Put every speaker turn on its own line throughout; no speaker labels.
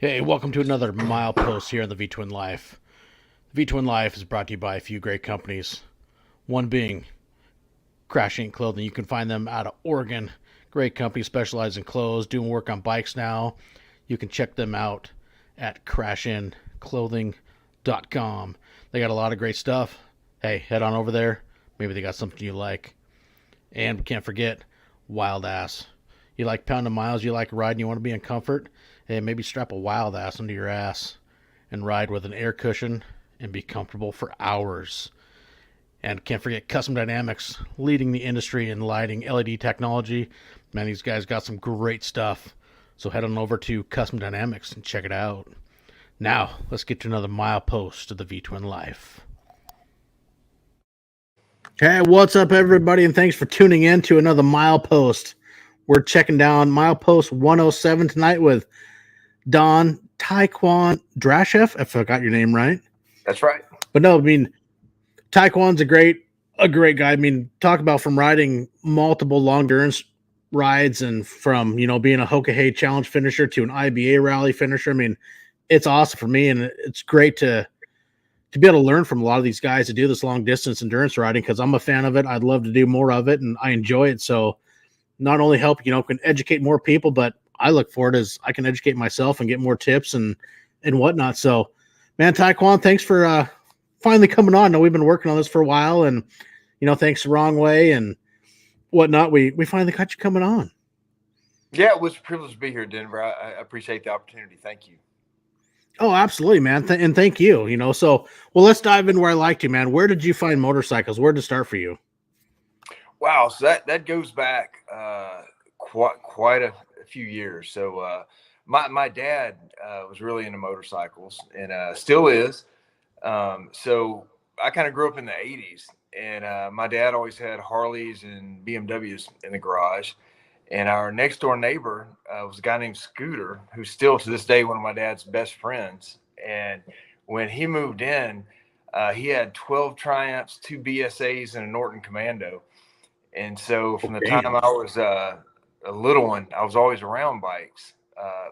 Hey, welcome to another Milepost here on the V-Twin Life. The V-Twin Life is brought to you by a few great companies. One being Crash Inc. Clothing. You can find them out of Oregon. Great company, specialized in clothes, doing work on bikes now. You can check them out at crashinclothing.com. They got a lot of great stuff. Hey, head on over there. Maybe they got something you like. And we can't forget Wild Ass. You like pounding miles, you like riding, you want to be in comfort? Hey, maybe strap a Wild Ass under your ass and ride with an air cushion and be comfortable for hours. And can't forget Custom Dynamics, leading the industry in lighting LED technology. Man, these guys got some great stuff. So head on over to Custom Dynamics and check it out. Now, let's get to another milepost of the V-Twin Life. Hey, what's up, everybody, and thanks for tuning in to another milepost. We're checking down milepost 107 tonight with Don Kwon Drasheff. I forgot your name right.
That's right.
But no, I mean, Kwon's a great guy. I mean, talk about from riding multiple long endurance rides and from, being a Hoka Hey Challenge finisher to an IBA rally finisher. I mean, it's awesome for me, and it's great to be able to learn from a lot of these guys to do this long distance endurance riding, because I'm a fan of it. I'd love to do more of it, and I enjoy it. So not only help, can educate more people, but I look forward as I can educate myself and get more tips and whatnot. So, man, Kwon, thanks for finally coming on. I know we've been working on this for a while, and thanks the wrong way and whatnot. We finally got you coming on.
Yeah, it was a privilege to be here, Denver. I appreciate the opportunity. Thank you.
Oh, absolutely, man. And thank you. So, well, let's dive in where I like to, man. Where did you find motorcycles? Where did it start for you?
Wow, so that goes back quite a few years. So my dad was really into motorcycles and still is. So I kind of grew up in the 80s, and my dad always had Harleys and BMWs in the garage. And our next door neighbor was a guy named Scooter, who's still to this day one of my dad's best friends. And when he moved in, he had 12 Triumphs, 2 BSAs, and a Norton Commando. And so from the time I was a little one, I was always around bikes.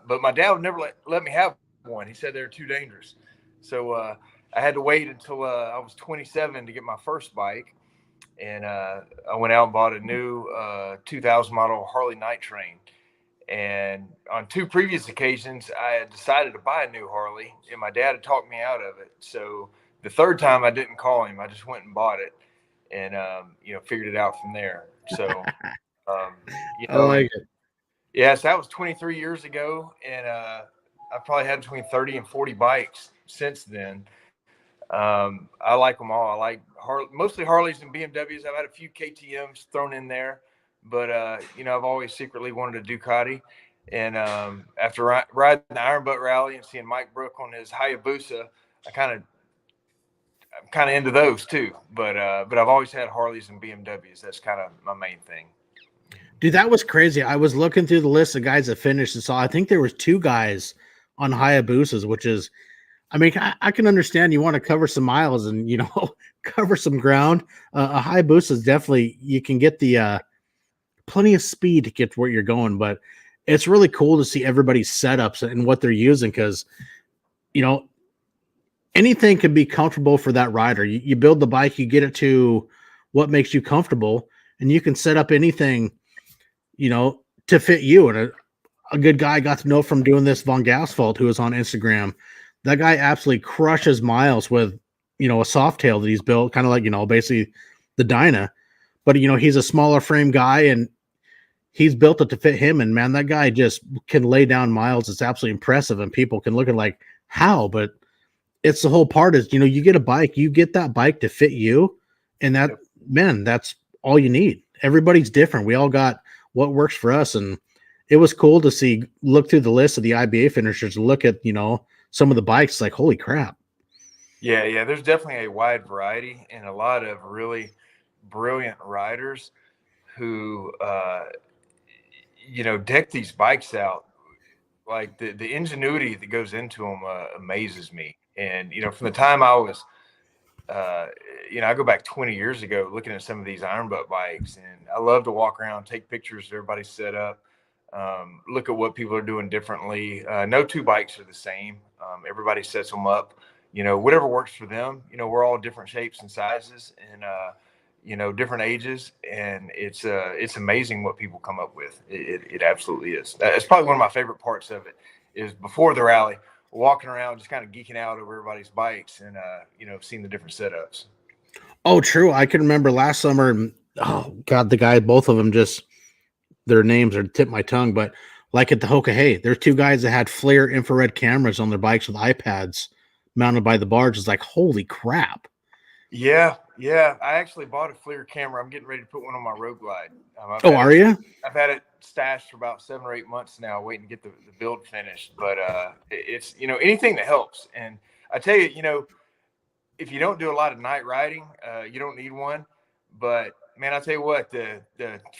But my dad would never let me have one. He said they were too dangerous. So I had to wait until I was 27 to get my first bike. And I went out and bought a new 2000 model Harley Night Train. And on 2 previous occasions, I had decided to buy a new Harley, and my dad had talked me out of it. So the third time, I didn't call him. I just went and bought it, and figured it out from there. So,
I like it.
Yeah, so that was 23 years ago, and I probably had between 30 and 40 bikes since then. I like them all. I like mostly Harleys and BMWs. I've had a few KTMs thrown in there, but I've always secretly wanted a Ducati. And after riding the Iron Butt Rally and seeing Mike Brook on his Hayabusa, I'm kind of into those too. But I've always had Harleys and BMWs. That's kind of my main thing.
Dude, that was crazy. I was looking through the list of guys that finished and saw, I think there was 2 guys on Hayabusas, which is, I mean, I can understand you want to cover some miles and, cover some ground. A Hayabusa is definitely, you can get the plenty of speed to get to where you're going, but it's really cool to see everybody's setups and what they're using, because, anything can be comfortable for that rider. You build the bike, you get it to what makes you comfortable, and you can set up anything, to fit you. And a good guy I got to know from doing this, Von Gasfalt, who was on Instagram. That guy absolutely crushes miles with, a softail that he's built, kind of like, basically the Dyna. But, he's a smaller frame guy, and he's built it to fit him. And, man, that guy just can lay down miles. It's absolutely impressive. And people can look at like, how? But it's the whole part is, you get a bike, you get that bike to fit you. And that, man, that's all you need. Everybody's different. We all got what works for us. And it was cool to look through the list of the IBA finishers, look at, some of the bikes, like, holy crap.
Yeah. There's definitely a wide variety and a lot of really brilliant riders who, deck these bikes out. Like the ingenuity that goes into them amazes me. And, from the time I was, I go back 20 years ago looking at some of these Iron Butt bikes, and I love to walk around, take pictures of everybody's set up. look at what people are doing differently. No two bikes are the same. Everybody sets them up, whatever works for them. We're all different shapes and sizes and, different ages. And it's amazing what people come up with. It absolutely is. It's probably one of my favorite parts of it is before the rally, walking around, just kind of geeking out over everybody's bikes and, seeing the different setups.
Oh, true. I can remember last summer. Oh God, the guy, both of them just, their names are tip my tongue, but like at the Hoka Hey, there's two guys that had FLIR infrared cameras on their bikes with iPads mounted by the barge. It's like, holy crap.
Yeah. I actually bought a FLIR camera. I'm getting ready to put one on my roadglide.
Are you?
I've had it stashed for about 7 or 8 months now, waiting to get the build finished. But it's anything that helps. And I tell you, if you don't do a lot of night riding, you don't need one. But man, I'll tell you what, the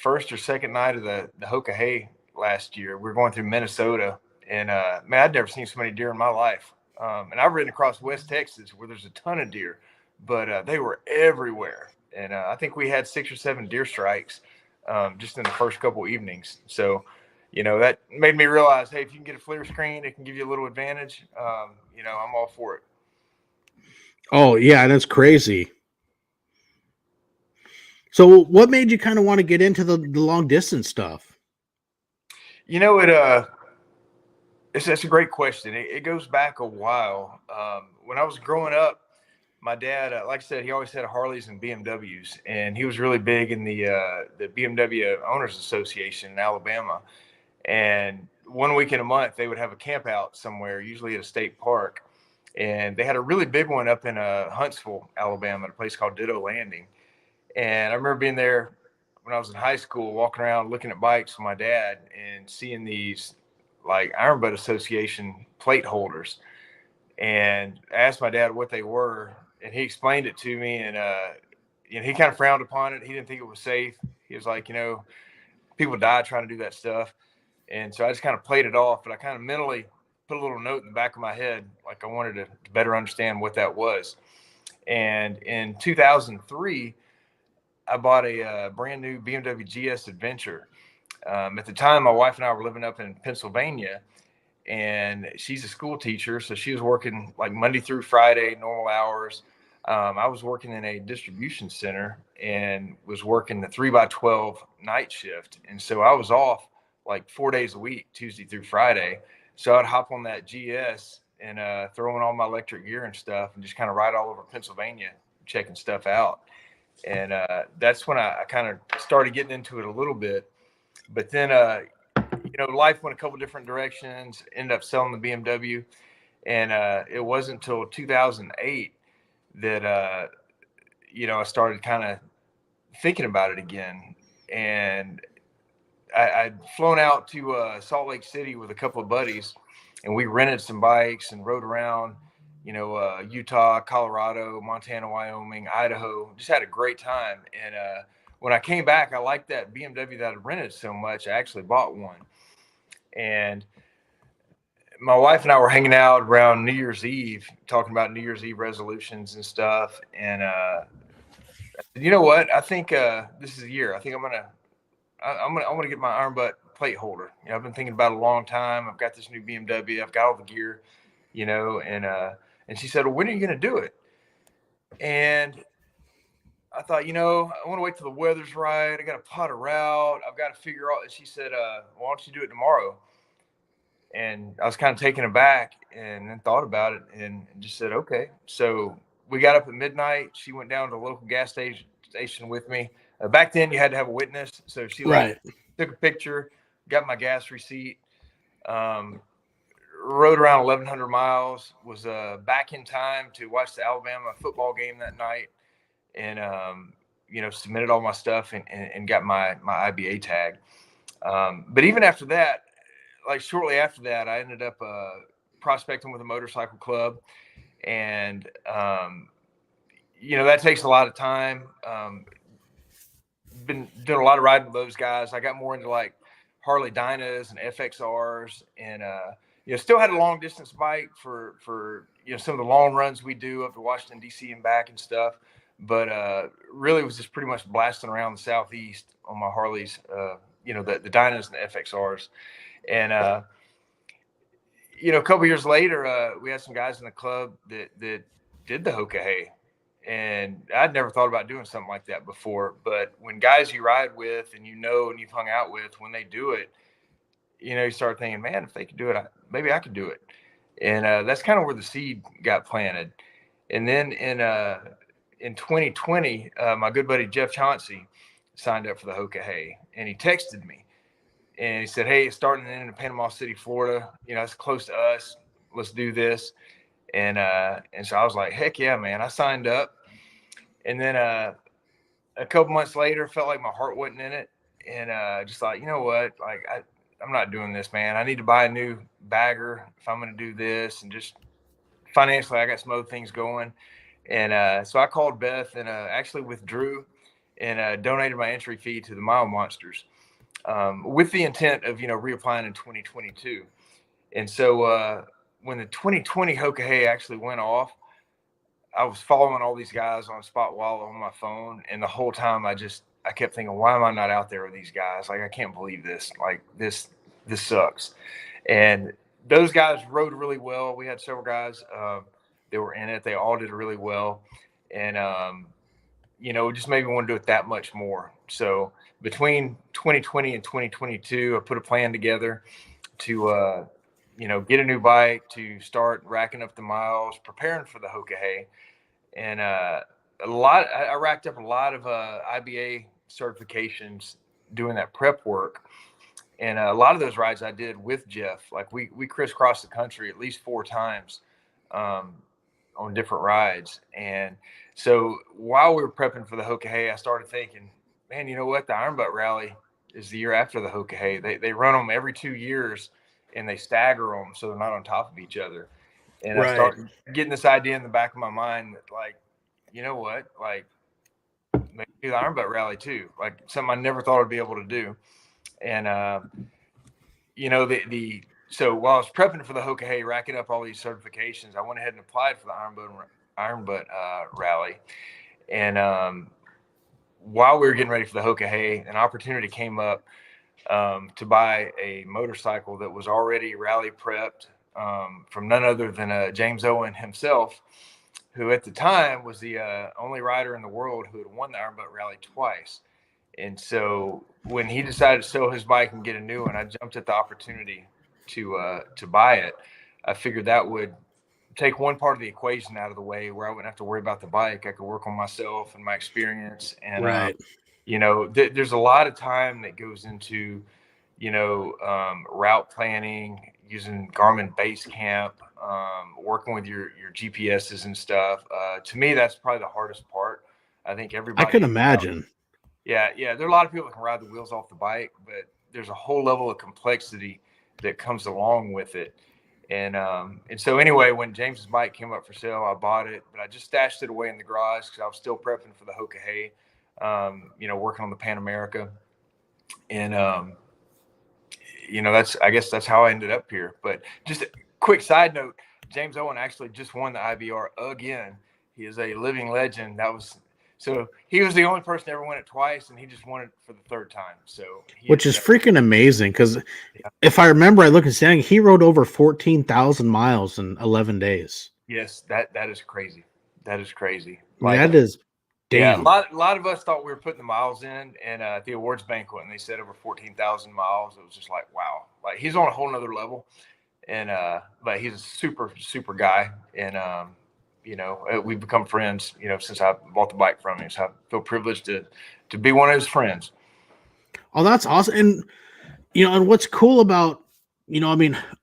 first or second night of the Hoka Hey last year, we were going through Minnesota, and man, I'd never seen so many deer in my life. And I've ridden across West Texas where there's a ton of deer, but they were everywhere. And I think we had 6 or 7 deer strikes just in the first couple evenings. So, that made me realize, hey, if you can get a FLIR screen, it can give you a little advantage. I'm all for it.
Oh yeah, that's crazy. So what made you kind of want to get into the long distance stuff?
It's a great question. It goes back a while. When I was growing up, my dad, like I said, he always had Harleys and BMWs, and he was really big in the BMW Owners Association in Alabama. And 1 week in a month, they would have a camp out somewhere, usually at a state park. And they had a really big one up in Huntsville, Alabama, at a place called Ditto Landing. And I remember being there when I was in high school, walking around looking at bikes with my dad and seeing these like Iron Butt Association plate holders. And I asked my dad what they were, and he explained it to me. And he kind of frowned upon it. He didn't think it was safe. He was like, people die trying to do that stuff. And so I just kind of played it off, but I kind of mentally put a little note in the back of my head, like I wanted to better understand what that was. And in 2003, I bought a brand new BMW GS Adventure. At the time, my wife and I were living up in Pennsylvania, and she's a school teacher. So she was working like Monday through Friday, normal hours. I was working in a distribution center and was working the 3x12 night shift. And so I was off like 4 days a week, Tuesday through Friday. So I'd hop on that GS and throw in all my electric gear and stuff and just kind of ride all over Pennsylvania, checking stuff out. And that's when I kind of started getting into it a little bit. But then, life went a couple different directions, ended up selling the BMW. And it wasn't until 2008 that, I started kind of thinking about it again. And I'd flown out to Salt Lake City with a couple of buddies, and we rented some bikes and rode around, Utah, Colorado, Montana, Wyoming, Idaho. Just had a great time. And when I came back, I liked that BMW that I rented so much, I actually bought one. And my wife and I were hanging out around New Year's Eve, talking about New Year's Eve resolutions and stuff. And you know what? I think this is a year. I think I'm gonna get my Iron Butt plate holder. I've been thinking about it a long time. I've got this new BMW. I've got all the gear, and she said, well, when are you gonna do it? And I thought, I want to wait till the weather's right. I got to plot a route. I've got to figure out. And she said, why don't you do it tomorrow? And I was kind of taken aback and then thought about it and just said, okay. So we got up at midnight. She went down to the local gas station with me. Back then you had to have a witness. So she took a picture, got my gas receipt, rode around 1,100 miles, was back in time to watch the Alabama football game that night. And, submitted all my stuff and got my IBA tag. But even after that, like shortly after that, I ended up prospecting with a motorcycle club. And, that takes a lot of time. Been doing a lot of riding with those guys. I got more into like Harley Dynas and FXRs and, still had a long distance bike for, some of the long runs we do up to Washington, DC and back and stuff. But really was just pretty much blasting around the Southeast on my Harleys, the Dynas and the FXRs. And, a couple years later, we had some guys in the club that did the Hoka Hey. And I'd never thought about doing something like that before. But when guys you ride with and and you've hung out with, when they do it, you start thinking, man, if they could do it, maybe I could do it. And that's kind of where the seed got planted. And then in 2020, my good buddy Jeff Chauncey signed up for the Hoka Hey, and he texted me and he said, hey, it's starting in Panama City, Florida. It's close to us. Let's do this. And so I was like, heck yeah, man. I signed up. And then a couple months later, felt like my heart wasn't in it. And just thought, you know what? Like, I'm not doing this, man. I need to buy a new bagger if I'm going to do this. And just financially, I got some other things going. And so I called Beth and actually withdrew and donated my entry fee to the Mile Monsters with the intent of, reapplying in 2022. And so when the 2020 Hoka Hey actually went off, I was following all these guys on Spot Wallet on my phone. And the whole time I kept thinking, why am I not out there with these guys? Like, I can't believe this. Like, this sucks. And those guys rode really well. We had several guys that were in it. They all did really well. And, it just made me want to do it that much more. So between 2020 and 2022, I put a plan together to, get a new bike, to start racking up the miles, preparing for the Hoka Hey. And I racked up a lot of IBA certifications doing that prep work. And a lot of those rides I did with Jeff. Like, we crisscrossed the country at least 4 times on different rides. And so while we were prepping for the Hoka Hey, I started thinking, man, you know what? The Iron Butt Rally is the year after the Hoka Hey. They run them every 2 years, and they stagger them so they're not on top of each other. And I started getting this idea in the back of my mind that, like, you know what? Like, maybe the Iron Butt Rally too. Like, something I never thought I'd be able to do. And so while I was prepping for the Hoka Hey, racking up all these certifications, I went ahead and applied for the Iron Butt Rally. And while we were getting ready for the Hoka Hey, an opportunity came up to buy a motorcycle that was already rally prepped from none other than James Owen himself, who at the time was the only rider in the world who had won the Iron Butt Rally twice. And so when he decided to sell his bike and get a new one, I jumped at the opportunity to buy it. I figured that would take one part of the equation out of the way where I wouldn't have to worry about the bike. I could work on myself and my experience. And, there's a lot of time that goes into, route planning, using Garmin Basecamp, working with your GPSs and stuff. To me, that's probably the hardest part. I think everybody.
I can imagine.
Yeah. There are a lot of people that can ride the wheels off the bike, but there's a whole level of complexity that comes along with it. And so anyway, when James's bike came up for sale, I bought it, but I just stashed it away in the garage because I was still prepping for the Hoka Hey, working on the Pan America. And, I guess that's how I ended up here. But just a quick side note, James Owen actually just won the IBR again. He is a living legend. So he was the only person to ever win it twice, and he just won it for the 3rd time. So,
which is freaking amazing, because if I remember, I look at saying he rode over 14,000 miles in 11 days.
Yes, that is crazy. That is crazy.
Like, that is damn.
Yeah, a lot of us thought we were putting the miles in, and at the awards banquet, and they said over 14,000 miles. It was just like, wow, like, he's on a whole nother level. And but he's a super, super guy, and we've become friends, since I bought the bike from him. So I feel privileged to be one of his friends.
Oh, that's awesome. And, and what's cool about,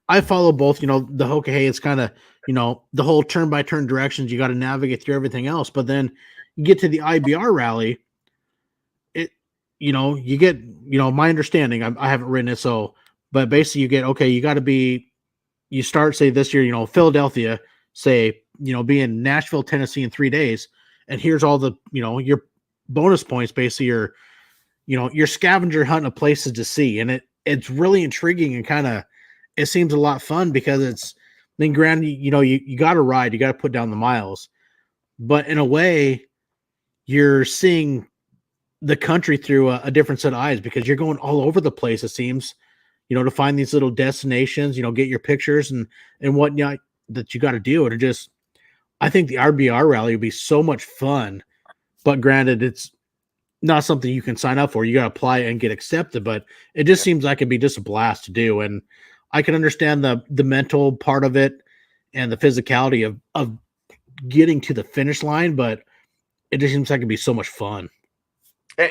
I follow both, the Hoka Hey, it's kind of, the whole turn by turn directions. You got to navigate through everything else. But then you get to the IBR rally, you get, my understanding, I haven't written it. So, but basically you get, okay, you start, say this year, Philadelphia, say, be in Nashville, Tennessee in 3 days. And here's all the, your bonus points, basically your scavenger hunt of places to see. And it's really intriguing and kind of, it seems a lot fun because then granted, you got to ride, you got to put down the miles, but in a way you're seeing the country through a different set of eyes, because you're going all over the place, it seems, to find these little destinations, get your pictures and whatnot that you got to do. And it just, I think the RBR rally would be so much fun, but granted, it's not something you can sign up for. You got to apply and get accepted, but it just seems like it'd be just a blast to do. And I can understand the mental part of it and the physicality of getting to the finish line, but it just seems like it'd be so much fun.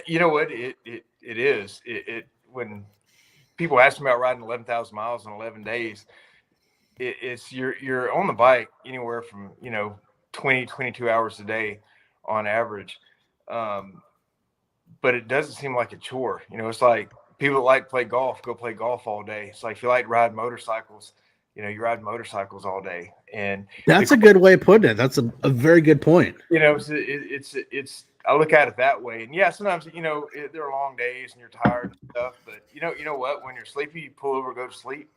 You know what? It is. When people ask me about riding 11,000 miles in 11 days, it's you're on the bike anywhere from 20, 22 hours a day on average. But it doesn't seem like a chore. It's like people that like to play golf, go play golf all day. It's like if you like to ride motorcycles, you ride motorcycles all day. And
that's a good way of putting it. That's a very good point.
It's I look at it that way. And yeah, sometimes, there are long days and you're tired and stuff, but you know what, when you're sleepy, you pull over, go to sleep,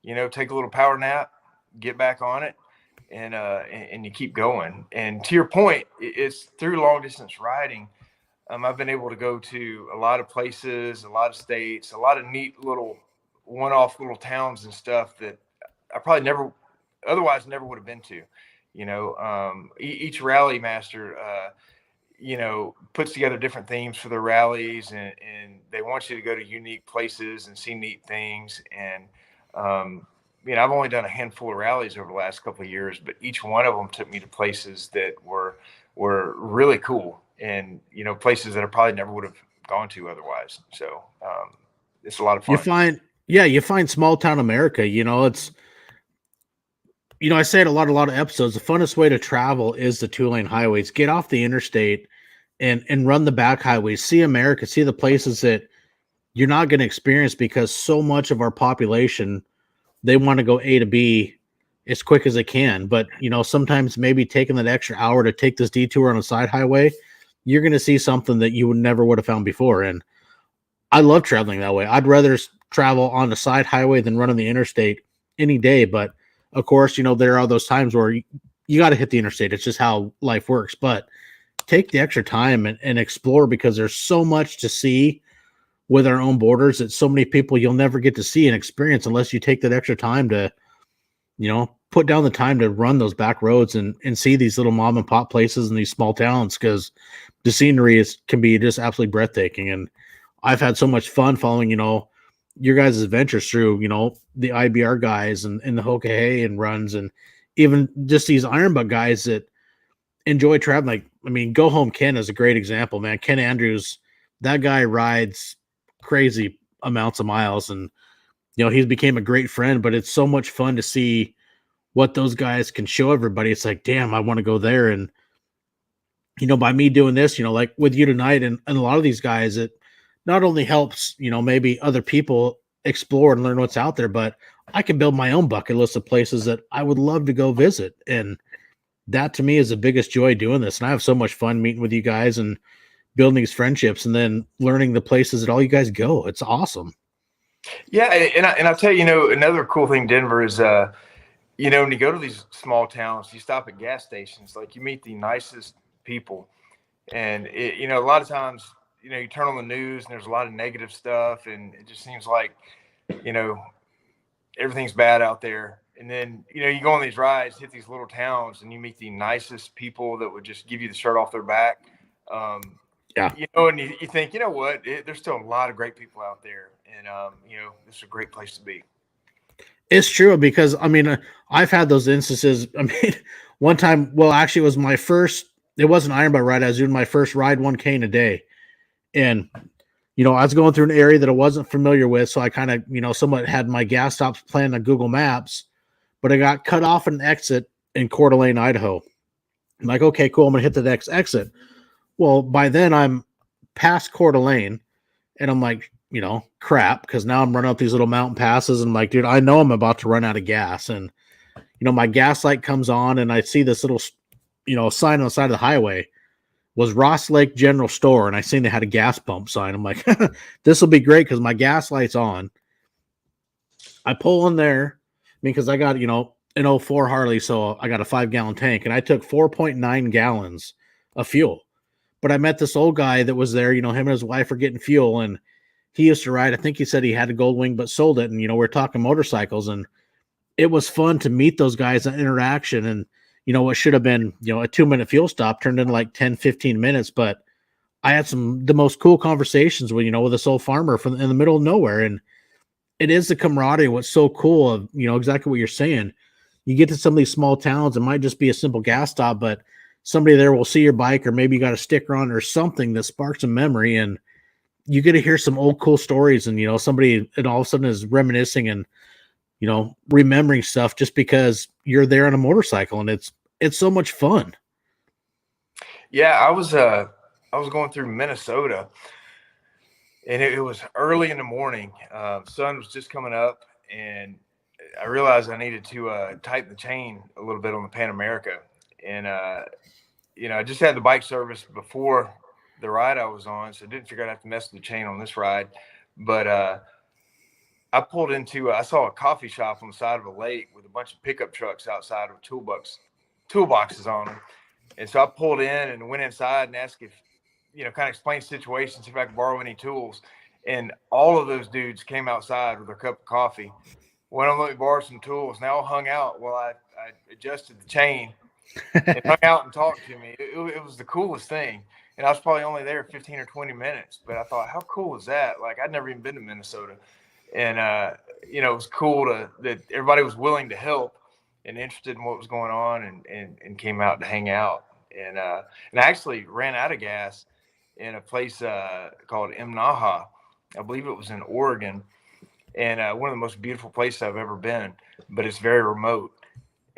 take a little power nap, get back on it, and you keep going. And to your point, it's through long distance riding. I've been able to go to a lot of places, a lot of states, a lot of neat little one-off little towns and stuff that I probably otherwise never would have been to. Each rally master, puts together different themes for the rallies, and they want you to go to unique places and see neat things. And, I've only done a handful of rallies over the last couple of years, but each one of them took me to places that were really cool, and, places that I probably never would have gone to otherwise. So, it's a lot of fun.
You find small town America, it's, I say it a lot of episodes, the funnest way to travel is the 2-lane highways. Get off the interstate and run the back highways, see America, see the places that you're not going to experience, because so much of our population, they want to go A to B as quick as they can. But, sometimes maybe taking that extra hour to take this detour on a side highway, you're going to see something that you never would have found before. And I love traveling that way. I'd rather travel on the side highway than run on the interstate any day. But of course, there are those times where you got to hit the interstate. It's just how life works. But take the extra time and explore, because there's so much to see with our own borders that so many people you'll never get to see and experience unless you take that extra time to, put down the time to run those back roads and see these little mom and pop places in these small towns, because the scenery can be just absolutely breathtaking. And I've had so much fun following, your guys' adventures through, the IBR guys and the Hoka Hey and runs, and even just these Ironbuck guys that enjoy traveling. Go Home Ken is a great example, man. Ken Andrews, that guy rides crazy amounts of miles, and, he's became a great friend, but it's so much fun to see what those guys can show everybody. It's like, damn, I want to go there. And, by me doing this, like with you tonight and a lot of these guys, it not only helps, maybe other people explore and learn what's out there, but I can build my own bucket list of places that I would love to go visit. And that to me is the biggest joy doing this. And I have so much fun meeting with you guys and building these friendships and then learning the places that all you guys go. It's awesome.
Yeah. And I'll tell you, another cool thing, Denver, is, when you go to these small towns, you stop at gas stations, like you meet the nicest people. And a lot of times, you turn on the news and there's a lot of negative stuff, and it just seems like, everything's bad out there. And then, you go on these rides, hit these little towns, and you meet the nicest people that would just give you the shirt off their back.
Yeah.
And you think, what, there's still a lot of great people out there. And, this is a great place to be.
It's true, because I've had those instances. One time, well, actually it was my first, it wasn't an Ironbuck ride. I was doing my first ride 1K in a day. And, I was going through an area that I wasn't familiar with. So I kind of, somewhat had my gas stops planned on Google Maps, but I got cut off an exit in Coeur d'Alene, Idaho. I'm like, okay, cool. I'm going to hit the next exit. Well, by then I'm past Coeur d'Alene, and I'm like, crap. Because now I'm running up these little mountain passes, and I'm like, dude, I know I'm about to run out of gas. And, my gas light comes on, and I see this little, sign on the side of the highway was Ross Lake General Store. And I seen they had a gas pump sign. I'm like, this will be great because my gas light's on. I pull in there because I got, an 04 Harley. So I got a 5-gallon tank, and I took 4.9 gallons of fuel. But I met this old guy that was there, him and his wife were getting fuel, and he used to ride. I think he said he had a gold wing, but sold it. And, we're talking motorcycles, and it was fun to meet those guys, that interaction. And, what should have been, a 2-minute fuel stop turned into like 10, 15 minutes. But I had the most cool conversations with, with this old farmer in the middle of nowhere. And it is the camaraderie. What's so cool of, exactly what you're saying. You get to some of these small towns, it might just be a simple gas stop, but somebody there will see your bike, or maybe you got a sticker on or something that sparks a memory, and you get to hear some old cool stories, and somebody and all of a sudden is reminiscing and remembering stuff just because you're there on a motorcycle, and it's so much fun.
Yeah, I was going through Minnesota, and it was early in the morning. Sun was just coming up, and I realized I needed to tighten the chain a little bit on the Pan America. And, I just had the bike service before the ride I was on, so I didn't figure I'd have to mess with the chain on this ride. But I pulled into, I saw a coffee shop on the side of a lake with a bunch of pickup trucks outside with toolboxes on them. And so I pulled in and went inside and asked if, kind of explain situations, if I could borrow any tools. And all of those dudes came outside with their cup of coffee, went on, let me borrow some tools, and they all hung out while I adjusted the chain and hung out and talked to me. It was the coolest thing. And I was probably only there 15 or 20 minutes, but I thought, how cool is that? Like, I'd never even been to Minnesota. And, it was cool that everybody was willing to help and interested in what was going on, and came out to hang out. And I actually ran out of gas in a place called Imnaha. I believe it was in Oregon. And one of the most beautiful places I've ever been, but it's very remote.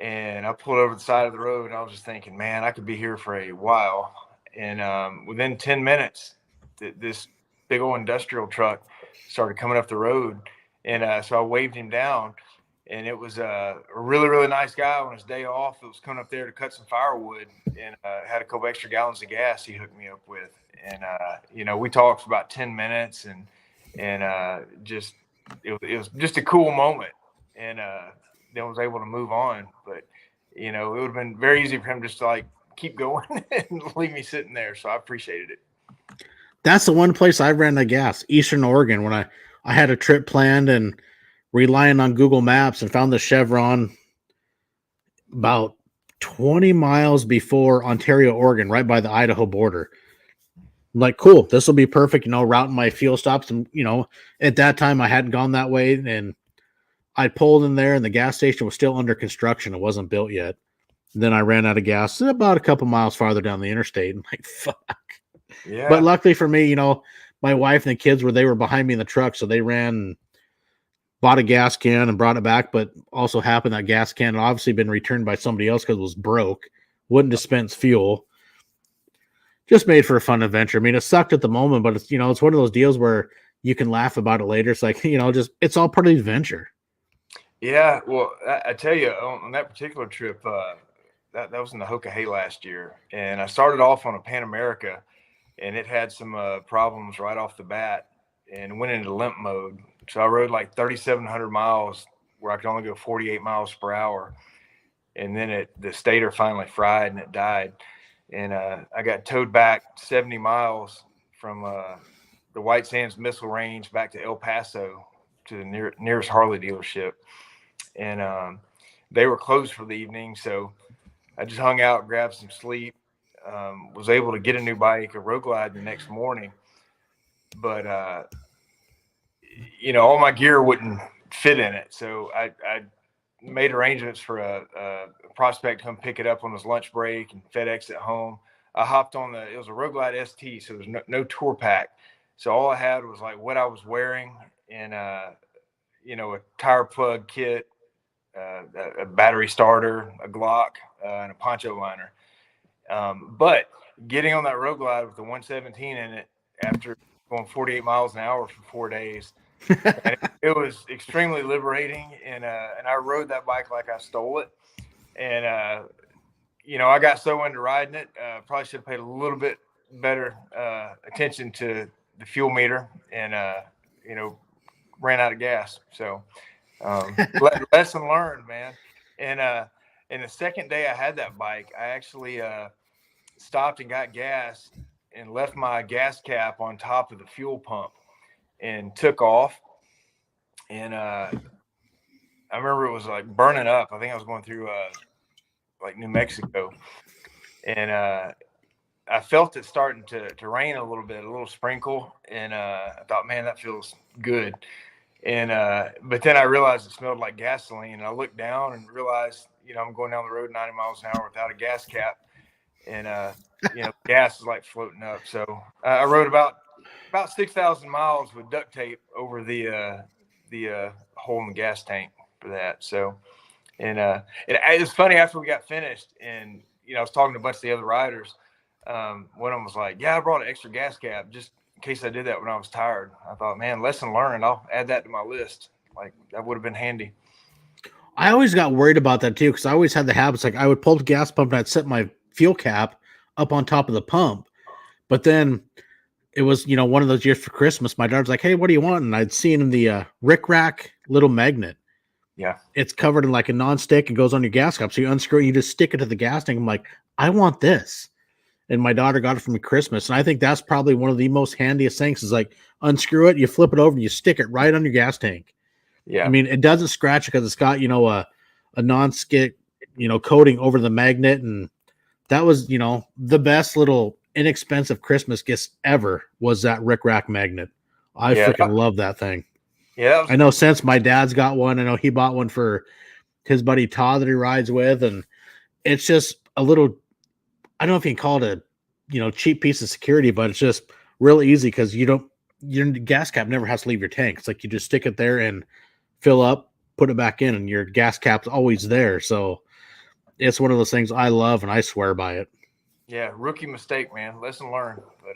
And I pulled over the side of the road, and I was just thinking, man, I could be here for a while. And within 10 minutes, this big old industrial truck started coming up the road. And so I waved him down, and it was a really, really nice guy on his day off. It was coming up there to cut some firewood, and had a couple extra gallons of gas he hooked me up with. And, we talked for about 10 minutes, and just, it was just a cool moment. And then was able to move on. But, it would have been very easy for him just to like keep going and leave me sitting there. So I appreciated it.
That's the one place I ran out of gas, Eastern Oregon, when I had a trip planned and relying on Google Maps, and found the Chevron about 20 miles before Ontario, Oregon, right by the Idaho border. I'm like, cool, this will be perfect, routing my fuel stops. And, at that time I hadn't gone that way, and I pulled in there, and the gas station was still under construction. It wasn't built yet. And then I ran out of gas about a couple miles farther down the interstate. I'm like, fuck.
Yeah.
But luckily for me, my wife and the kids they were behind me in the truck. So they ran and bought a gas can and brought it back. But also happened that gas can had obviously been returned by somebody else because it was broke, wouldn't dispense fuel. Just made for a fun adventure. I mean, it sucked at the moment, but it's, it's one of those deals where you can laugh about it later. It's like, it's all part of the adventure.
Yeah, well, I tell you, on that particular trip, that was in the Hoka Hey last year, and I started off on a Pan America, and it had some problems right off the bat, and went into limp mode. So I rode like 3,700 miles, where I could only go 48 miles per hour, and then the stator finally fried and it died, and I got towed back 70 miles from the White Sands Missile Range back to El Paso to the nearest Harley dealership. And they were closed for the evening, so I just hung out, grabbed some sleep, was able to get a new bike, a roadglide, the next morning. But, all my gear wouldn't fit in it. So I made arrangements for a prospect to come pick it up on his lunch break and FedEx it home. I hopped on it was a Roadglide ST, so there was no tour pack. So all I had was like what I was wearing, and, a tire plug kit, a battery starter, a Glock, and a poncho liner. But getting on that Roadglide with the 117 in it after going 48 miles an hour for 4 days, it was extremely liberating. And I rode that bike like I stole it. And, I got so into riding it, probably should have paid a little bit better attention to the fuel meter, and, ran out of gas. So lesson learned, man. And the second day I had that bike, I actually stopped and got gas and left my gas cap on top of the fuel pump and took off. And I remember it was like burning up. I think I was going through like New Mexico, and I felt it starting to rain a little bit, a little sprinkle, and I thought, man, that feels good. And but then I realized it smelled like gasoline, and I looked down and realized, I'm going down the road 90 miles an hour without a gas cap, and gas is like floating up. So I rode about 6,000 miles with duct tape over the hole in the gas tank for that. So, and it was funny after we got finished, and I was talking to a bunch of the other riders. One of them was like, "Yeah, I brought an extra gas cap just in case I did that when I was tired." I thought, man, lesson learned. I'll add that to my list. Like, that would have been handy.
I always got worried about that too, because I always had the habits. Like, I would pull the gas pump and I'd set my fuel cap up on top of the pump. But then it was, one of those years for Christmas. My daughter's like, "Hey, what do you want?" And I'd seen in the Rick Rack little magnet.
Yeah.
It's covered in like a non-stick and goes on your gas cap. So you unscrew it, you just stick it to the gas tank. I'm like, I want this. And my daughter got it for me Christmas. And I think that's probably one of the most handiest things is like unscrew it, you flip it over, and you stick it right on your gas tank.
Yeah.
I mean, it doesn't scratch because it's got, a non-stick, coating over the magnet. And that was, the best little inexpensive Christmas gift ever was that Rick Rack magnet. I freaking love that thing.
Yeah.
I know since my dad's got one, I know he bought one for his buddy Todd that he rides with. And it's just a little, I don't know if you can call it a, cheap piece of security, but it's just real easy because your gas cap never has to leave your tank. It's like you just stick it there and fill up, put it back in, and your gas cap's always there. So it's one of those things I love, and I swear by it.
Yeah, rookie mistake, man. Lesson learned. But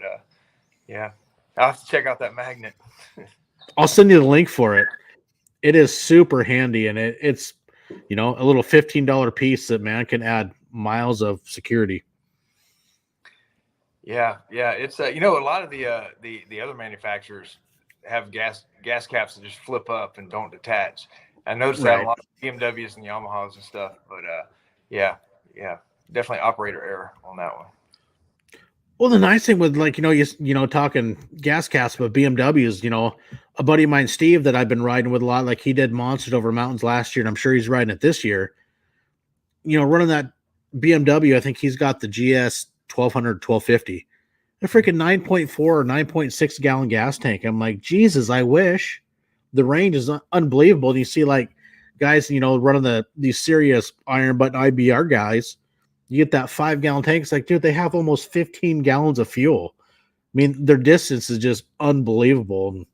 yeah, I'll have to check out that magnet.
I'll send you the link for it. It is super handy, and it's a little $15 piece that, man, can add miles of security.
Yeah, it's a lot of the other manufacturers have gas caps that just flip up and don't detach. I noticed that a lot of BMWs and Yamahas and stuff, but yeah, definitely operator error on that one.
Well, the nice thing with talking gas caps, but BMWs, a buddy of mine, Steve, that I've been riding with a lot, like he did Monsters Over Mountains last year, and I'm sure he's riding it this year. Running that BMW, I think he's got the GS 1200, 1250. A freaking 9.4 or 9.6 gallon gas tank. I'm like, Jesus, I wish. The range is unbelievable. And you see like guys, running these serious iron button IBR guys, you get that 5-gallon tank. It's like, dude, they have almost 15 gallons of fuel. I mean, their distance is just unbelievable. And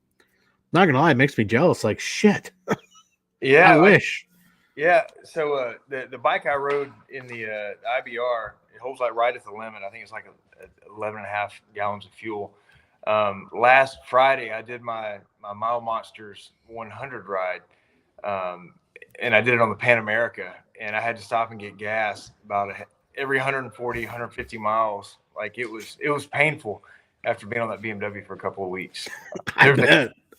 not gonna lie, it makes me jealous. Like, shit.
Yeah,
I wish.
Yeah. So the bike I rode in the IBR, it holds like right at the limit. I think it's like 11 and a half gallons of fuel. Last Friday, I did my Mile Monsters 100 ride, and I did it on the Pan America, and I had to stop and get gas about every 140, 150 miles. Like it was painful after being on that BMW for a couple of weeks.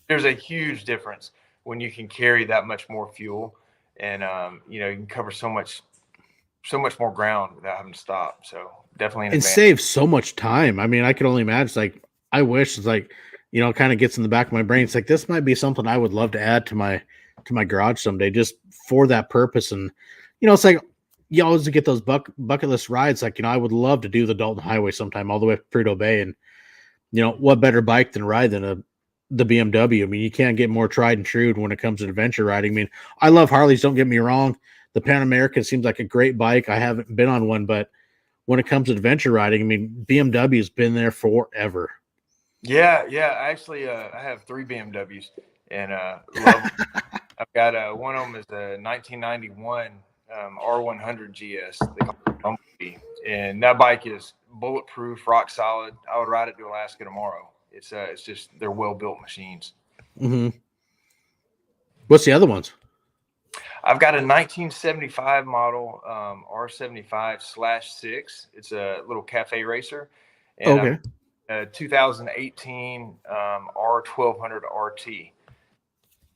There's a huge difference when you can carry that much more fuel, and you can cover so much more ground without having to stop. So definitely
and save so much time. I mean, I can only imagine. It's like, I wish, it's like, kind of gets in the back of my brain. It's like, this might be something I would love to add to my garage someday, just for that purpose. And it's like, you always get those bucket list rides. Like, I would love to do the Dalton Highway sometime all the way up to Prudhoe Bay. And what better bike than ride than the BMW? I mean, you can't get more tried and true when it comes to adventure riding. I mean, I love Harleys, don't get me wrong. The Pan American seems like a great bike. I haven't been on one, but when it comes to adventure riding, I mean, BMW has been there forever.
Yeah. Actually, I have 3 BMWs, and love. I've got one of them is a 1991 R100 GS. They call it Bumblebee, and that bike is bulletproof, rock solid. I would ride it to Alaska tomorrow. It's just, they're well built machines.
Mm-hmm. What's the other ones?
I've got a 1975 model R75/6. It's a little cafe racer. And
okay.
A 2018 R1200 RT.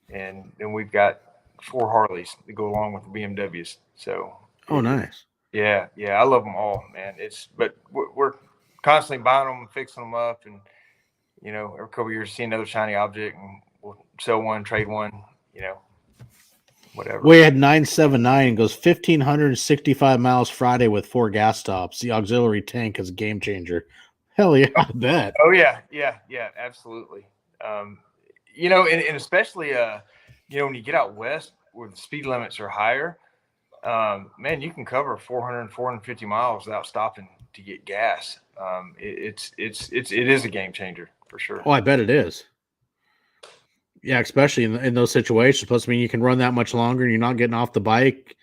And then we've got 4 Harleys that go along with the BMWs. So.
Oh, nice.
Yeah. I love them all, man. But we're constantly buying them and fixing them up. And, every couple of years, see another shiny object and we'll sell one, trade one, whatever.
We had 979 goes 1,565 miles Friday with 4 gas stops. The auxiliary tank is a game changer. Hell yeah, I bet.
Oh yeah, absolutely. And especially when you get out west where the speed limits are higher, man, you can cover 400, 450 miles without stopping to get gas. It is a game changer for sure.
Oh, I bet it is. Yeah, especially in those situations. Plus, I mean, you can run that much longer and you're not getting off the bike,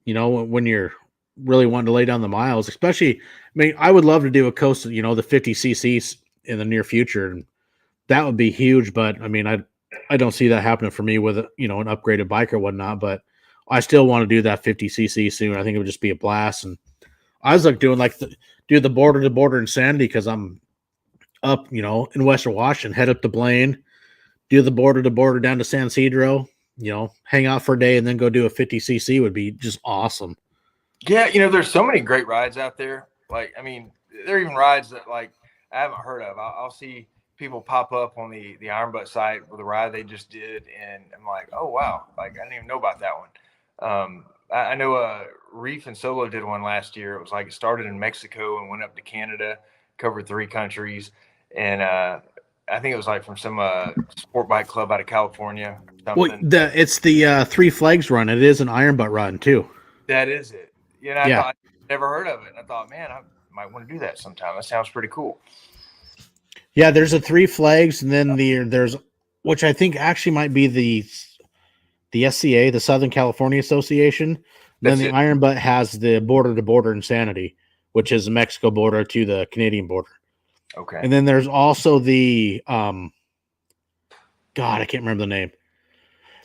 when you're really wanting to lay down the miles. Especially, I mean, I would love to do a coast, the 50 cc's in the near future. And that would be huge. But, I mean, I don't see that happening for me with, an upgraded bike or whatnot. But I still want to do that 50 cc soon. I think it would just be a blast. And I was doing the border to border insanity because I'm up, in Western Washington, head up to Blaine, do the border to border down to San Ysidro, hang out for a day and then go do a 50 cc would be just awesome.
Yeah. There's so many great rides out there. Like, I mean, there are even rides that I haven't heard of. I'll see people pop up on the Iron Butt site with a ride they just did. And I'm like, oh, wow. Like, I didn't even know about that one. I know Reef and Solo did one last year. It was it started in Mexico and went up to Canada, covered 3 countries. And I think it was from some sport bike club out of California.
Well, it's the 3 Flags run. It is an Iron Butt run too.
That is it. I thought, I'd never heard of it. And I thought, man, I might want to do that sometime. That sounds pretty cool.
Yeah, there's a 3 Flags, and then there's, which I think actually might be the SCA, the Southern California Association. Then the Iron Butt has the border to border insanity, which is the Mexico border to the Canadian border.
Okay.
And then there's also the God, I can't remember the name.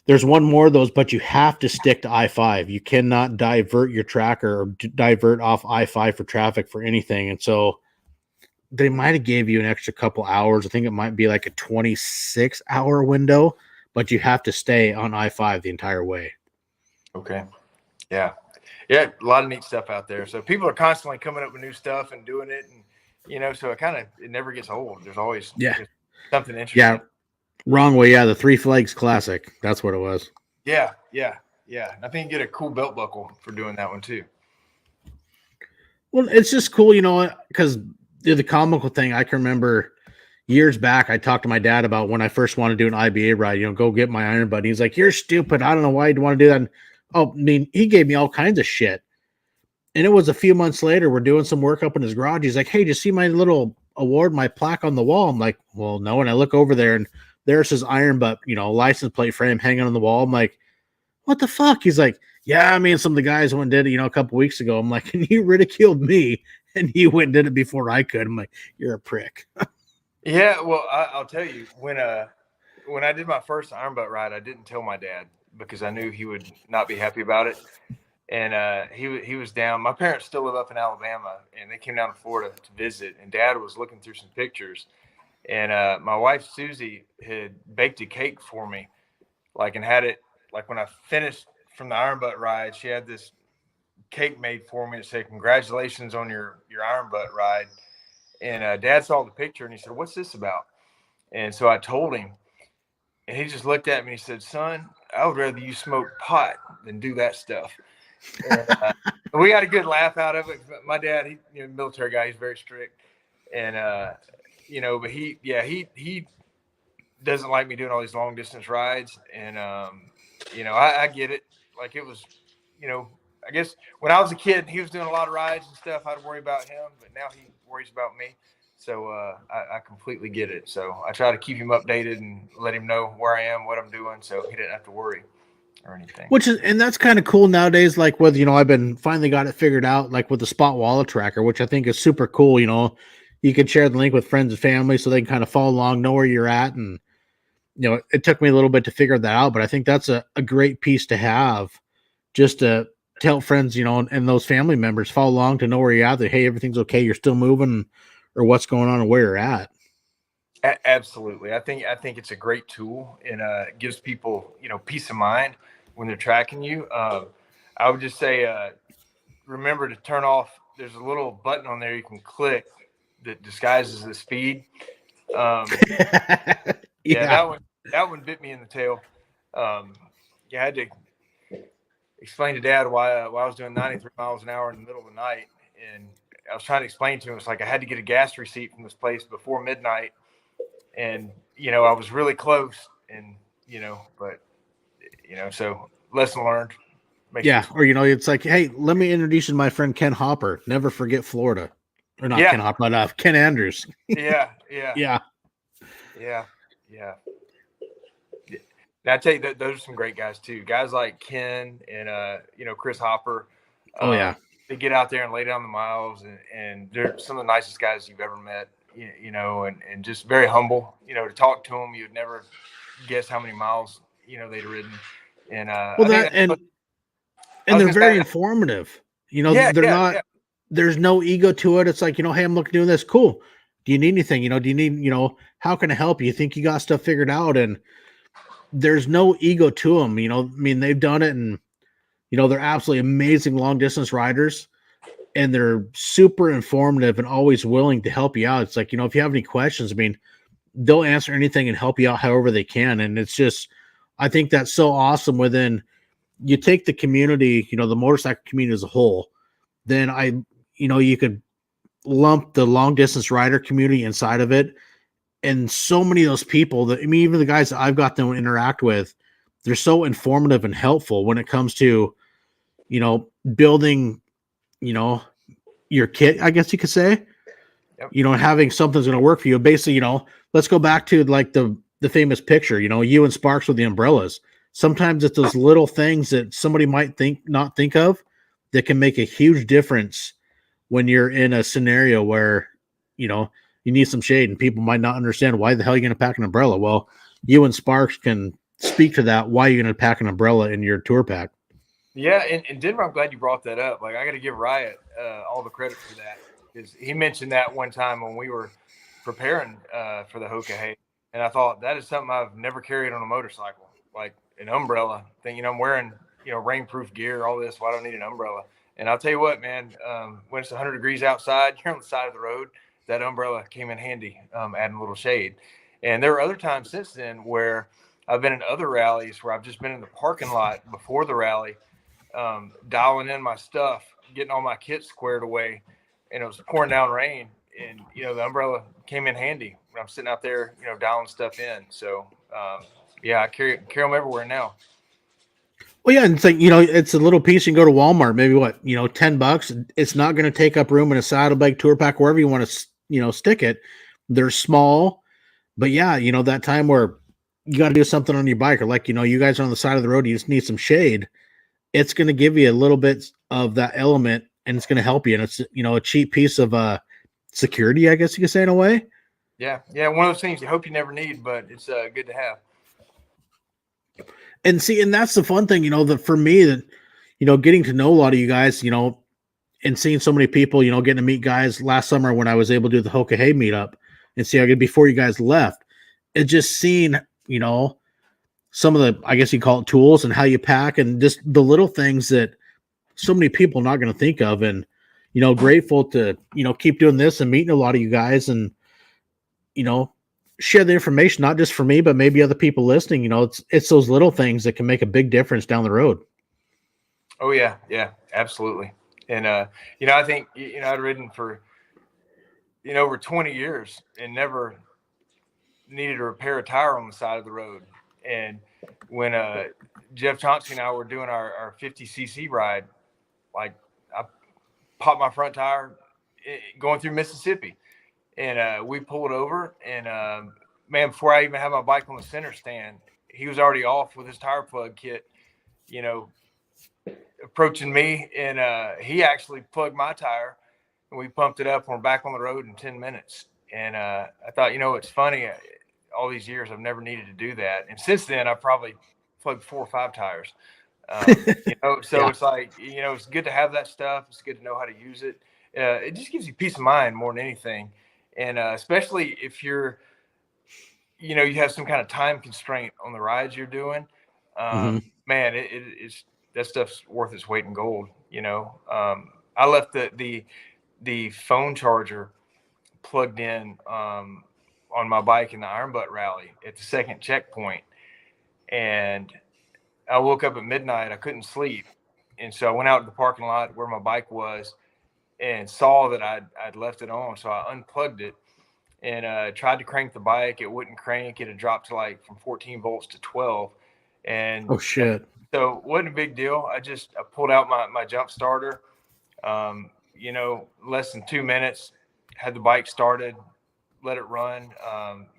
There's one more of those, but you have to stick to I-5. You cannot divert your tracker or divert off I-5 for traffic for anything. And so they might have gave you an extra couple hours. I think it might be a 26-hour window, but you have to stay on I-5 the entire way.
Okay. Yeah. Yeah. A lot of neat stuff out there. So people are constantly coming up with new stuff and doing it. And, so it never gets old. There's always something interesting.
Yeah. Wrong way. Yeah. The 3 Flags Classic. That's what it was.
Yeah. Yeah. Yeah. I think you get a cool belt buckle for doing that one too.
Well, it's just cool, because the comical thing, I can remember years back, I talked to my dad about when I first wanted to do an IBA ride, go get my Iron Butt. He's like, you're stupid. I don't know why you'd want to do that. And, he gave me all kinds of shit. And it was a few months later, we're doing some work up in his garage. He's like, hey, did you see my little award, my plaque on the wall? I'm like, well, no. And I look over there and there's his Iron Butt, license plate frame hanging on the wall. I'm like, what the fuck? He's like, yeah, some of the guys went and did it, a couple weeks ago. I'm like, and you ridiculed me and you went and did it before I could. I'm like, you're a prick.
Yeah. Well, I'll tell you, when I did my first Iron Butt ride, I didn't tell my dad because I knew he would not be happy about it. And he was down. My parents still live up in Alabama, and they came down to Florida to visit. And Dad was looking through some pictures, and my wife Susie had baked a cake for me, and had it when I finished from the Iron Butt ride. She had this cake made for me to say congratulations on your Iron Butt ride. And Dad saw the picture and he said, "What's this about?" And so I told him, and he just looked at me and he said, "Son, I would rather you smoke pot than do that stuff." And, we got a good laugh out of it. My dad, he military guy, he's very strict, and but he doesn't like me doing all these long distance rides, and I get it. It was, I guess when I was a kid, he was doing a lot of rides and stuff. I'd worry about him, but now he worries about me. So I completely get it. So I try to keep him updated and let him know where I am, what I'm doing, so he didn't have to worry or anything.
And that's kind of cool nowadays. With, I've been finally got it figured out, with the spot wallet tracker, which I think is super cool. You can share the link with friends and family so they can kind of follow along, know where you're at. And, it took me a little bit to figure that out, but I think that's a great piece to have just to help friends, and those family members follow along to know where you're at, that, hey, everything's okay. You're still moving, or what's going on and where you're at.
Absolutely. I think it's a great tool, and it gives people, peace of mind when they're tracking you. I would just say, remember to turn off. There's a little button on there you can click that disguises the speed. Yeah, that one bit me in the tail. Yeah, I had to explain to Dad why I was doing 93 miles an hour in the middle of the night, and I was trying to explain to him, it's like I had to get a gas receipt from this place before midnight, and I was really close, and but so lesson learned.
Or it's like, hey, let me introduce you to my friend Ken Hopper. Never forget Florida, or not Ken Hopper, but Ken Andrews.
Yeah. Now, I tell you, those are some great guys too. Guys like Ken and Chris Hopper. They get out there and lay down the miles, and they're some of the nicest guys you've ever met. And just very humble. To talk to them, you'd never guess how many miles they'd ridden. And
they're very informative. They're not. Yeah. There's no ego to it. It's like, hey, I'm looking doing this. Cool. Do you need anything? Do you need, how can I help you? You think you got stuff figured out? And there's no ego to them. I mean, they've done it, and they're absolutely amazing long distance riders, and they're super informative and always willing to help you out. It's like, if you have any questions, I mean, they'll answer anything and help you out however they can. And it's just, I think that's so awesome. Within, you take the community, the motorcycle community as a whole, then you could lump the long distance rider community inside of it. And so many of those people that, I mean, even the guys that I've got to interact with, they're so informative and helpful when it comes to, building, your kit, I guess you could say, having something's going to work for you. Basically, let's go back to like the famous picture, you and Sparks with the umbrellas. Sometimes it's those little things that somebody might not think of that can make a huge difference when you're in a scenario where, you need some shade and people might not understand why the hell you're going to pack an umbrella. Well, you and Sparks can speak to that. Why you're going to pack an umbrella in your tour pack.
Yeah. And Denver, I'm glad you brought that up. Like, I got to give Riot all the credit for that, because he mentioned that one time when we were preparing for the Hoka Hey. And I thought, that is something I've never carried on a motorcycle, like an umbrella thing. I'm wearing, rainproof gear, all this. Why do I need an umbrella? And I'll tell you what, man, when it's 100 degrees outside, you're on the side of the road, that umbrella came in handy, adding a little shade. And there were other times since then where I've been in other rallies where I've just been in the parking lot before the rally, dialing in my stuff, getting all my kit squared away, and it was pouring down rain. And, the umbrella came in handy when I'm sitting out there, dialing stuff in. So, I carry them everywhere now.
Well, yeah, and it's like, it's a little piece. You can go to Walmart, maybe what, $10. It's not going to take up room in a saddlebag, tour pack, wherever you want to, stick it. They're small, but yeah, that time where you got to do something on your bike, or like, you guys are on the side of the road, you just need some shade. It's going to give you a little bit of that element, and it's going to help you. And it's, a cheap piece of security, I guess you could say, in a way.
Yeah. Yeah. One of those things you hope you never need, but it's good to have.
And see, and that's the fun thing, that for me, that, getting to know a lot of you guys, and seeing so many people, getting to meet guys last summer when I was able to do the Hoka Hey meetup and see how good before you guys left. It just seeing, some of the, I guess you call it tools and how you pack, and just the little things that so many people are not going to think of. And, grateful to, keep doing this and meeting a lot of you guys, and, share the information, not just for me, but maybe other people listening. It's those little things that can make a big difference down the road.
Oh yeah. Yeah, absolutely. And, I think, I'd ridden for, over 20 years and never needed to repair a tire on the side of the road. And when Jeff Chauncey and I were doing our 50cc ride, like, I popped my front tire going through Mississippi, and we pulled over, and man, before I even had my bike on the center stand, he was already off with his tire plug kit, approaching me, and he actually plugged my tire, and we pumped it up, and we're back on the road in 10 minutes. And I thought, it's funny, all these years I've never needed to do that, and since then I've probably plugged 4 or 5 tires. So It's like, it's good to have that stuff. It's good to know how to use it. It just gives you peace of mind more than anything. And especially if you're, you have some kind of time constraint on the rides you're doing, man, it's, that stuff's worth its weight in gold. I left the phone charger plugged in on my bike in the Iron Butt rally at the second checkpoint. And I woke up at midnight. I couldn't sleep. And so I went out to the parking lot where my bike was and saw that I'd left it on. So I unplugged it and tried to crank the bike. It wouldn't crank. It had dropped to like from 14 volts to 12. And
oh shit.
So it wasn't a big deal. I pulled out my jump starter, less than 2 minutes, had the bike started, let it run,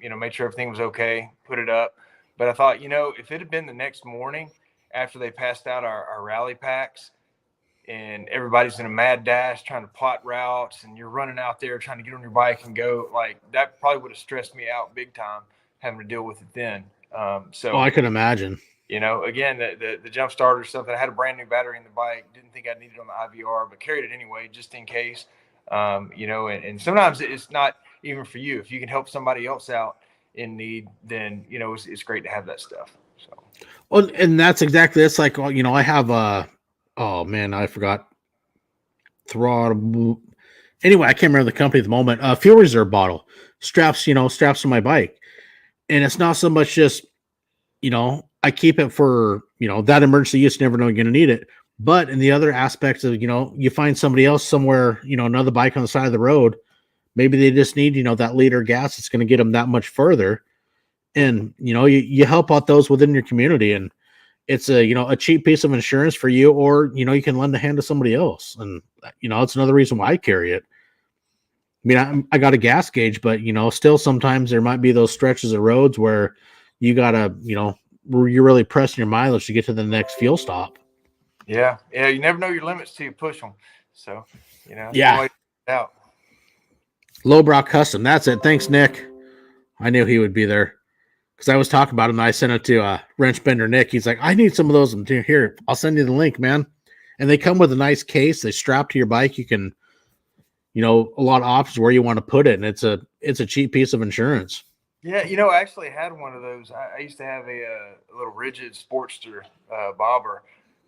made sure everything was okay, put it up. But I thought, if it had been the next morning after they passed out our rally packs and everybody's in a mad dash trying to plot routes and you're running out there trying to get on your bike and go, like, that probably would have stressed me out big time having to deal with it then.
I can imagine.
Again, the jump starter stuff, I had a brand new battery in the bike, didn't think I'd need it on the IVR, but carried it anyway, just in case, and sometimes it's not even for you. If you can help somebody else out in need, then, it's great to have that stuff. So,
well, and that's exactly, it's like, I have oh man, I forgot throttle. Anyway, I can't remember the company at the moment. Fuel reserve bottle straps to my bike. And it's not so much just, I keep it for, that emergency use, never know you're going to need it. But in the other aspects of, you find somebody else somewhere, another bike on the side of the road, maybe they just need, that liter of gas that's going to get them that much further. And, you help out those within your community, and it's a cheap piece of insurance for you, or, you can lend a hand to somebody else. And, it's another reason why I carry it. I mean, I got a gas gauge, but, still sometimes there might be those stretches of roads where you gotta, where you're really pressing your mileage to get to the next fuel stop.
Yeah. You never know your limits till you push them. So,
yeah.
Out.
Lowbrow Custom. That's it. Thanks, Nick. I knew he would be there because I was talking about him. And I sent it to Wrench Bender Nick. He's like, I need some of those. Here, I'll send you the link, man. And they come with a nice case. They strap to your bike. You can, a lot of options where you want to put it, and it's a cheap piece of insurance.
Yeah, I actually had one of those. I used to have a little rigid Sportster bobber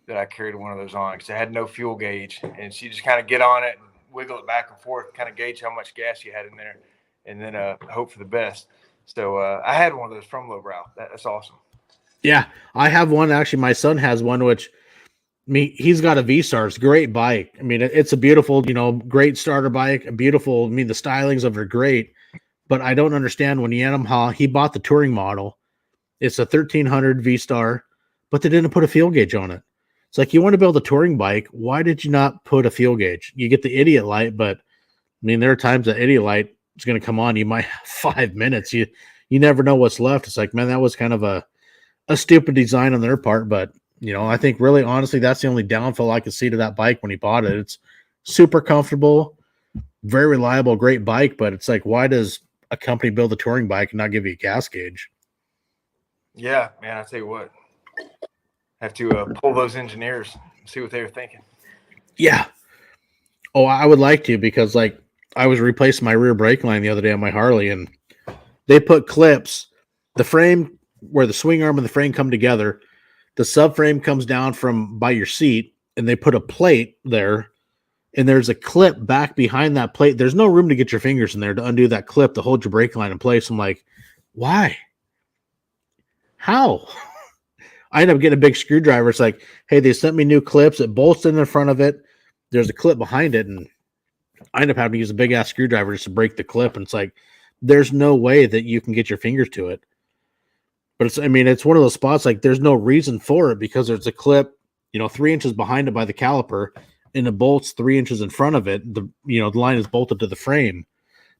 that I carried one of those on because it had no fuel gauge, and so you just kind of get on it and wiggle it back and forth, kind of gauge how much gas you had in there, and then hope for the best. So I had one of those from Lowbrow. That's awesome.
Yeah, I have one. Actually, my son has one, which he's got a V-Star. It's a great bike. I mean, it's a beautiful, great starter bike. A beautiful. I mean, the stylings of it are great. But I don't understand when he bought the touring model. It's a 1300 V-Star, but they didn't put a fuel gauge on it. It's like, you want to build a touring bike. Why did you not put a fuel gauge? You get the idiot light, but I mean, there are times that idiot light is going to come on. You might have 5 minutes. You never know what's left. It's like, man, that was kind of a stupid design on their part. But, I think really, honestly, that's the only downfall I could see to that bike when he bought it. It's super comfortable, very reliable, great bike. But it's like, why does a company build a touring bike and not give you a gas gauge?
Yeah, man, I tell you what, have to pull those engineers and see what they were thinking.
Yeah. Oh, I would like to, because like I was replacing my rear brake line the other day on my Harley, and they put clips, the frame where the swing arm and the frame come together, the subframe comes down from by your seat, and they put a plate there. And there's a clip back behind that plate. There's no room to get your fingers in there to undo that clip to hold your brake line in place. I'm like, why? How? I ended up getting a big screwdriver. It's like, hey, they sent me new clips. It bolts in the front of it. There's a clip behind it. And I ended up having to use a big ass screwdriver just to break the clip. And it's like, there's no way that you can get your fingers to it. But it's one of those spots, like there's no reason for it, because there's a clip, 3 inches behind it by the caliper, and the bolt's 3 inches in front of it. The line is bolted to the frame,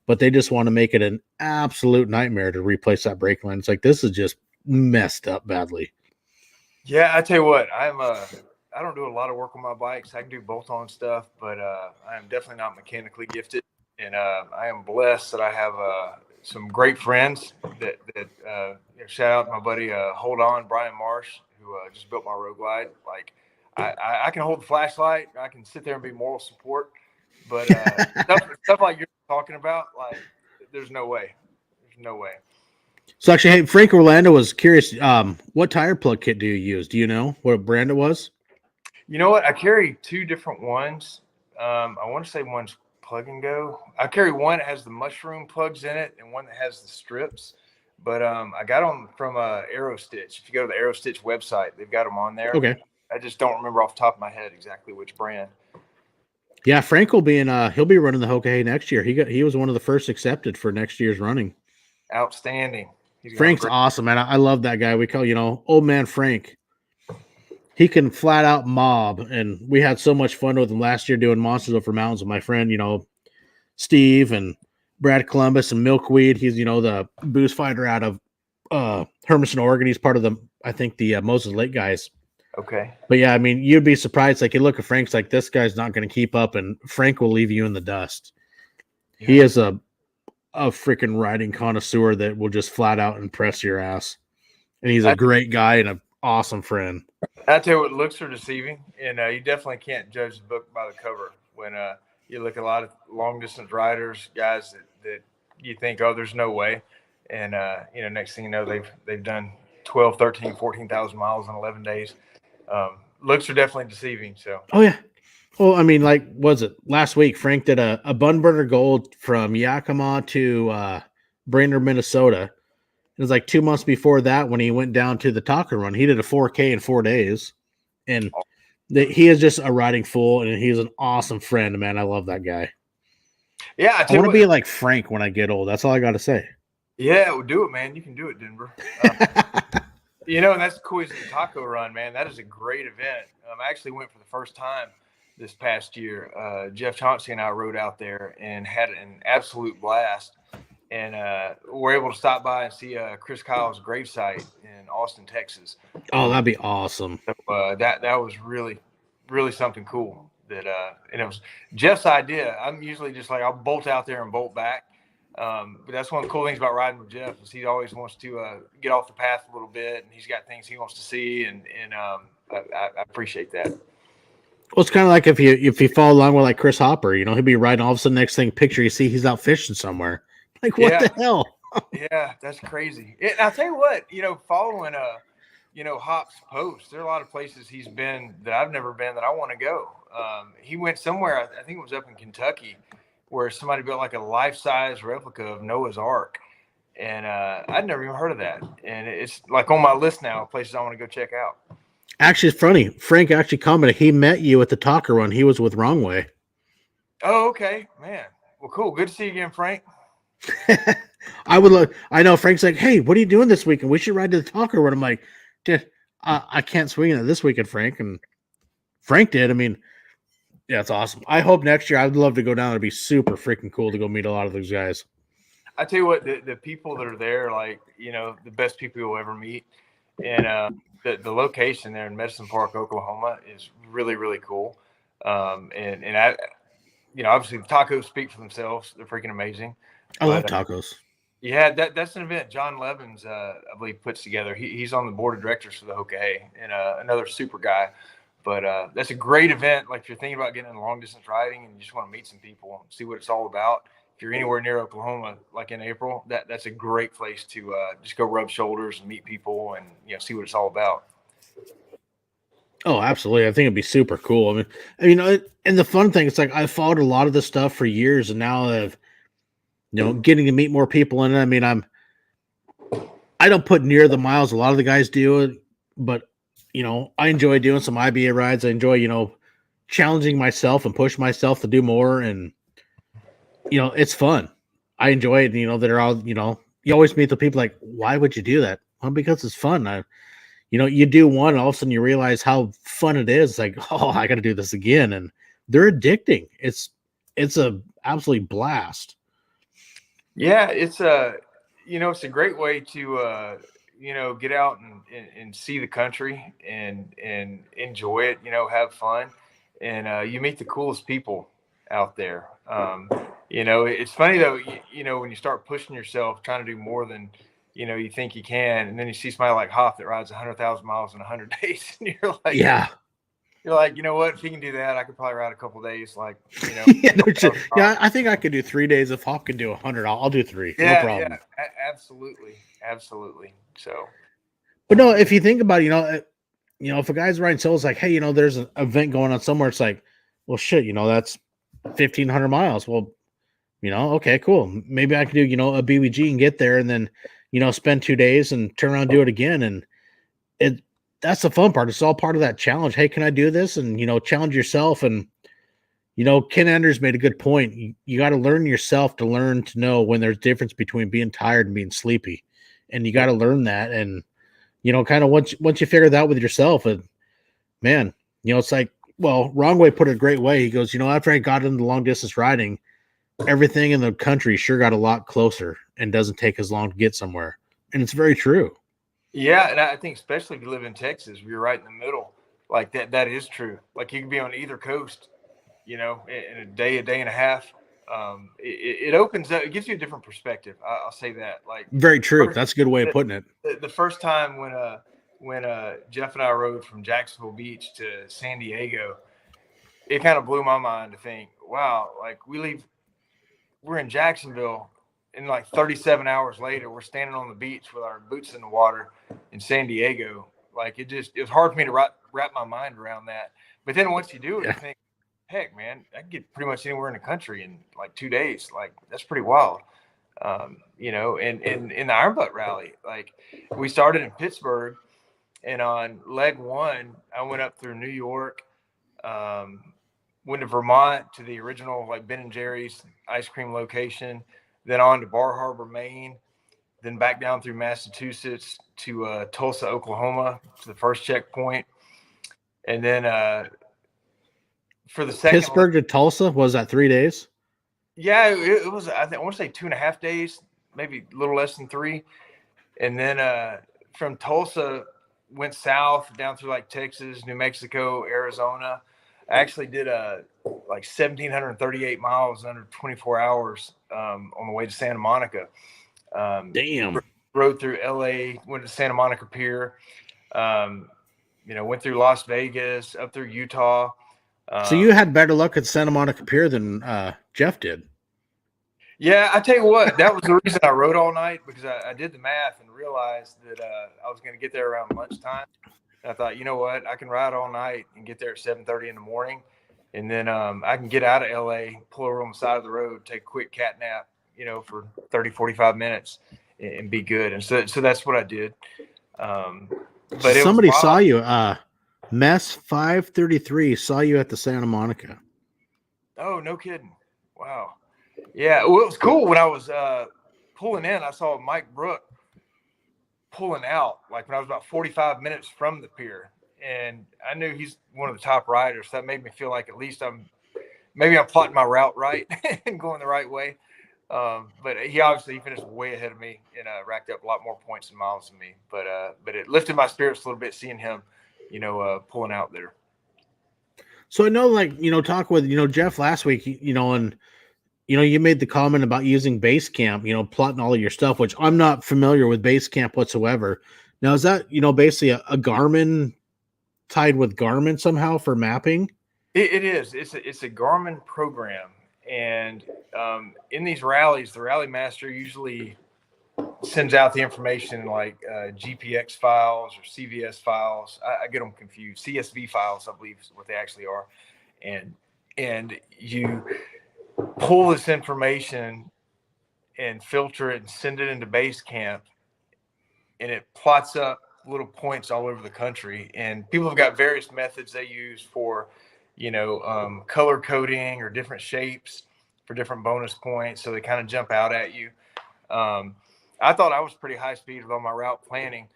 but they just want to make it an absolute nightmare to replace that brake line. It's like, this is just messed up badly.
Yeah, I tell you what, I don't do a lot of work on my bikes. I can do bolt-on stuff, but I am definitely not mechanically gifted, and I am blessed that I have some great friends that shout out to my buddy Hold On, Brian Marsh, who just built my roadglide. Like, I can hold the flashlight. I can sit there and be moral support, but stuff like you're talking about, like, there's no way. There's no way.
So actually, hey, Frank Orlando was curious. What tire plug kit do you use? Do you know what brand it was?
You know what? I carry two different ones. I want to say one's plug and go. I carry one that has the mushroom plugs in it and one that has the strips. But I got them from Aero Stitch. If you go to the Aero Stitch website, they've got them on there.
Okay.
I just don't remember off the top of my head exactly which brand.
Yeah, Frank will be he'll be running the Hoka Hey next year. He was one of the first accepted for next year's running.
Outstanding.
Frank's awesome, man. I love that guy. We call, old man Frank. He can flat out mob, and we had so much fun with him last year doing Monsters Over Mountains with my friend, Steve and Brad Columbus and Milkweed. He's, the booze fighter out of Hermiston, Oregon. He's part of the Moses Lake guys.
Okay.
But yeah, I mean, you'd be surprised. Like, you look at Frank's like, this guy's not going to keep up, and Frank will leave you in the dust. Yeah. He is a freaking riding connoisseur that will just flat out impress your ass. And he's a great guy and an awesome friend.
I tell you what, looks are deceiving, and you definitely can't judge the book by the cover. When you look at a lot of long distance riders, guys that you think, oh, there's no way, and next thing you know, they've done 12, 13, 14,000 miles in 11 days. Looks are definitely deceiving. So.
Oh yeah. Well, I mean, like, was it last week? Frank did a bun burner gold from Yakima to Brainerd, Minnesota. It was like 2 months before that when he went down to the Taco Run. He did a 4K in 4 days, and he is just a riding fool, and he's an awesome friend, man. I love that guy.
Yeah,
I want to be like Frank when I get old. That's all I got to say.
Yeah, well, do it, man. You can do it, Denver. And that's the coolest Taco Run, man. That is a great event. I actually went for the first time this past year. Jeff Chauncey and I rode out there and had an absolute blast. And we're able to stop by and see Chris Kyle's gravesite in Austin, Texas.
Oh, that'd be awesome.
So, that was really, really something cool. And it was Jeff's idea. I'm usually just like, I'll bolt out there and bolt back. But that's one of the cool things about riding with Jeff is he always wants to get off the path a little bit, and he's got things he wants to see, and I appreciate that.
Well, it's kind of like if you follow along with like Chris Hopper, he'll be riding, all of a sudden next thing picture you see he's out fishing somewhere. Like, what the hell?
Yeah, that's crazy. I'll tell you what, following Hop's post, there are a lot of places he's been that I've never been that I want to go. He went somewhere, I think it was up in Kentucky, where somebody built like a life-size replica of Noah's Ark. And I'd never even heard of that. And it's like on my list now of places I want to go check out.
Actually, it's funny. Frank actually commented he met you at the Taco Run. He was with Wrong Way.
Oh, okay, man. Well, cool. Good to see you again, Frank.
I know Frank's like, hey, what are you doing this weekend? We should ride to the Taco Run. I'm like, I can't swing it this weekend, Frank. And Frank did. I mean, yeah, it's awesome. I hope next year I'd love to go down. It'd be super freaking cool to go meet a lot of those guys.
I tell you what, the people that are there, like, the best people you'll ever meet. And the location there in Medicine Park, Oklahoma is really, really cool. And I, obviously the tacos speak for themselves. They're freaking amazing.
I love tacos.
Yeah, that's an event John Levins, I believe, puts together. He's on the board of directors for the Hoka Hey, and another super guy. But that's a great event. Like, if you're thinking about getting into long distance riding and you just want to meet some people and see what it's all about, if you're anywhere near Oklahoma, like in April, that's a great place to just go rub shoulders and meet people and see what it's all about.
Oh, absolutely. I think it'd be super cool. I mean, and the fun thing, it's like I followed a lot of this stuff for years, and now I've getting to meet more people. And I mean, I don't put near the miles a lot of the guys do, but I enjoy doing some IBA rides. I enjoy, challenging myself and push myself to do more. And, it's fun. I enjoy it. That are all, you always meet the people like, why would you do that? Well, because it's fun. You do one, and all of a sudden you realize how fun it is. Like, oh, I got to do this again. And they're addicting. It's a absolute blast.
Yeah. It's it's a great way to, get out and see the country and enjoy it, have fun. And you meet the coolest people out there. It's funny though, when you start pushing yourself, trying to do more than, you think you can, and then you see somebody like Hoff that rides 100,000 miles in 100 days, and you're like,
yeah.
You're like, what? If he can do that, I could probably ride a couple of days. Like,
yeah, I think I could do 3 days. If Hoff can do 100, I'll do 3.
Yeah,
no problem.
Yeah, absolutely. So,
but no, if you think about it, if a guy's riding solo, it's like, hey, there's an event going on somewhere. It's like, well, shit, that's 1,500 miles. Well, okay, cool. Maybe I could do, a BBG and get there and then, spend 2 days and turn around and do it again. And that's the fun part. It's all part of that challenge. Hey, can I do this? And, challenge yourself. And, Ken Anders made a good point. You got to learn yourself to learn to know when there's difference between being tired and being sleepy. And you got to learn that. And, kind of once you figure that out with yourself, and man, it's like, well, Wrong Way put it a great way. He goes, after I got into long distance riding, everything in the country sure got a lot closer and doesn't take as long to get somewhere. And it's very true.
Yeah. And I think especially if you live in Texas, you're right in the middle. Like that is true. Like you can be on either coast, in a day and a half. It opens up, it gives you a different perspective. I'll say that. Like
very true. That's a good way of putting it.
The first time when Jeff and I rode from Jacksonville Beach to San Diego, it kind of blew my mind to think, wow, like we're in Jacksonville and like 37 hours later, we're standing on the beach with our boots in the water in San Diego. Like it was hard for me to wrap my mind around that. But then once you do it, you think, heck, man, I can get pretty much anywhere in the country in like 2 days. Like that's pretty wild. And in the Iron Butt Rally, like we started in Pittsburgh, and on leg one, I went up through New York, went to Vermont to the original like Ben and Jerry's ice cream location, then on to Bar Harbor, Maine, then back down through Massachusetts to Tulsa, Oklahoma, to the first checkpoint, and then for the second
Pittsburgh to Tulsa, was that 3 days?
Yeah, it was. I want to say 2.5 days, maybe a little less than 3, and then from Tulsa went south down through like Texas, New Mexico, Arizona. I actually did like 1,738 miles under 24 hours on the way to Santa Monica.
Damn.
Rode through LA, went to Santa Monica Pier, went through Las Vegas, up through Utah.
So you had better luck at Santa Monica Pier than Jeff did.
Yeah, I tell you what, that was the reason I rode all night, because I did the math and realized that I was going to get there around lunchtime. And I thought, you know what, I can ride all night and get there at 7:30 in the morning. And then I can get out of LA, pull over on the side of the road, take a quick cat nap, for 30, 45 minutes and be good. And so that's what I did. But
somebody saw you, Mess 533 saw you at the Santa Monica.
Oh, no kidding. Wow. Yeah. Well, it was cool when I was pulling in. I saw Mike Brook pulling out, like when I was about 45 minutes from the pier, and I knew he's one of the top riders. So that made me feel like at least I'm plotting my route right and going the right way. But he finished way ahead of me and racked up a lot more points and miles than me. But it lifted my spirits a little bit seeing him, pulling out there.
So I know, like, talk with, Jeff last week, and, you made the comment about using Basecamp, plotting all of your stuff, which I'm not familiar with Basecamp whatsoever. Now, is that, basically a Garmin tied with Garmin somehow for mapping?
It is. It's a Garmin program. And in these rallies, the rally master usually sends out the information in like GPX files or CVS files. I get them confused. CSV files, I believe, is what they actually are. And you pull this information and filter it and send it into Basecamp, and it plots up little points all over the country. And people have got various methods they use for, color coding or different shapes for different bonus points. So they kind of jump out at you. I thought I was pretty high speed with all my route planning.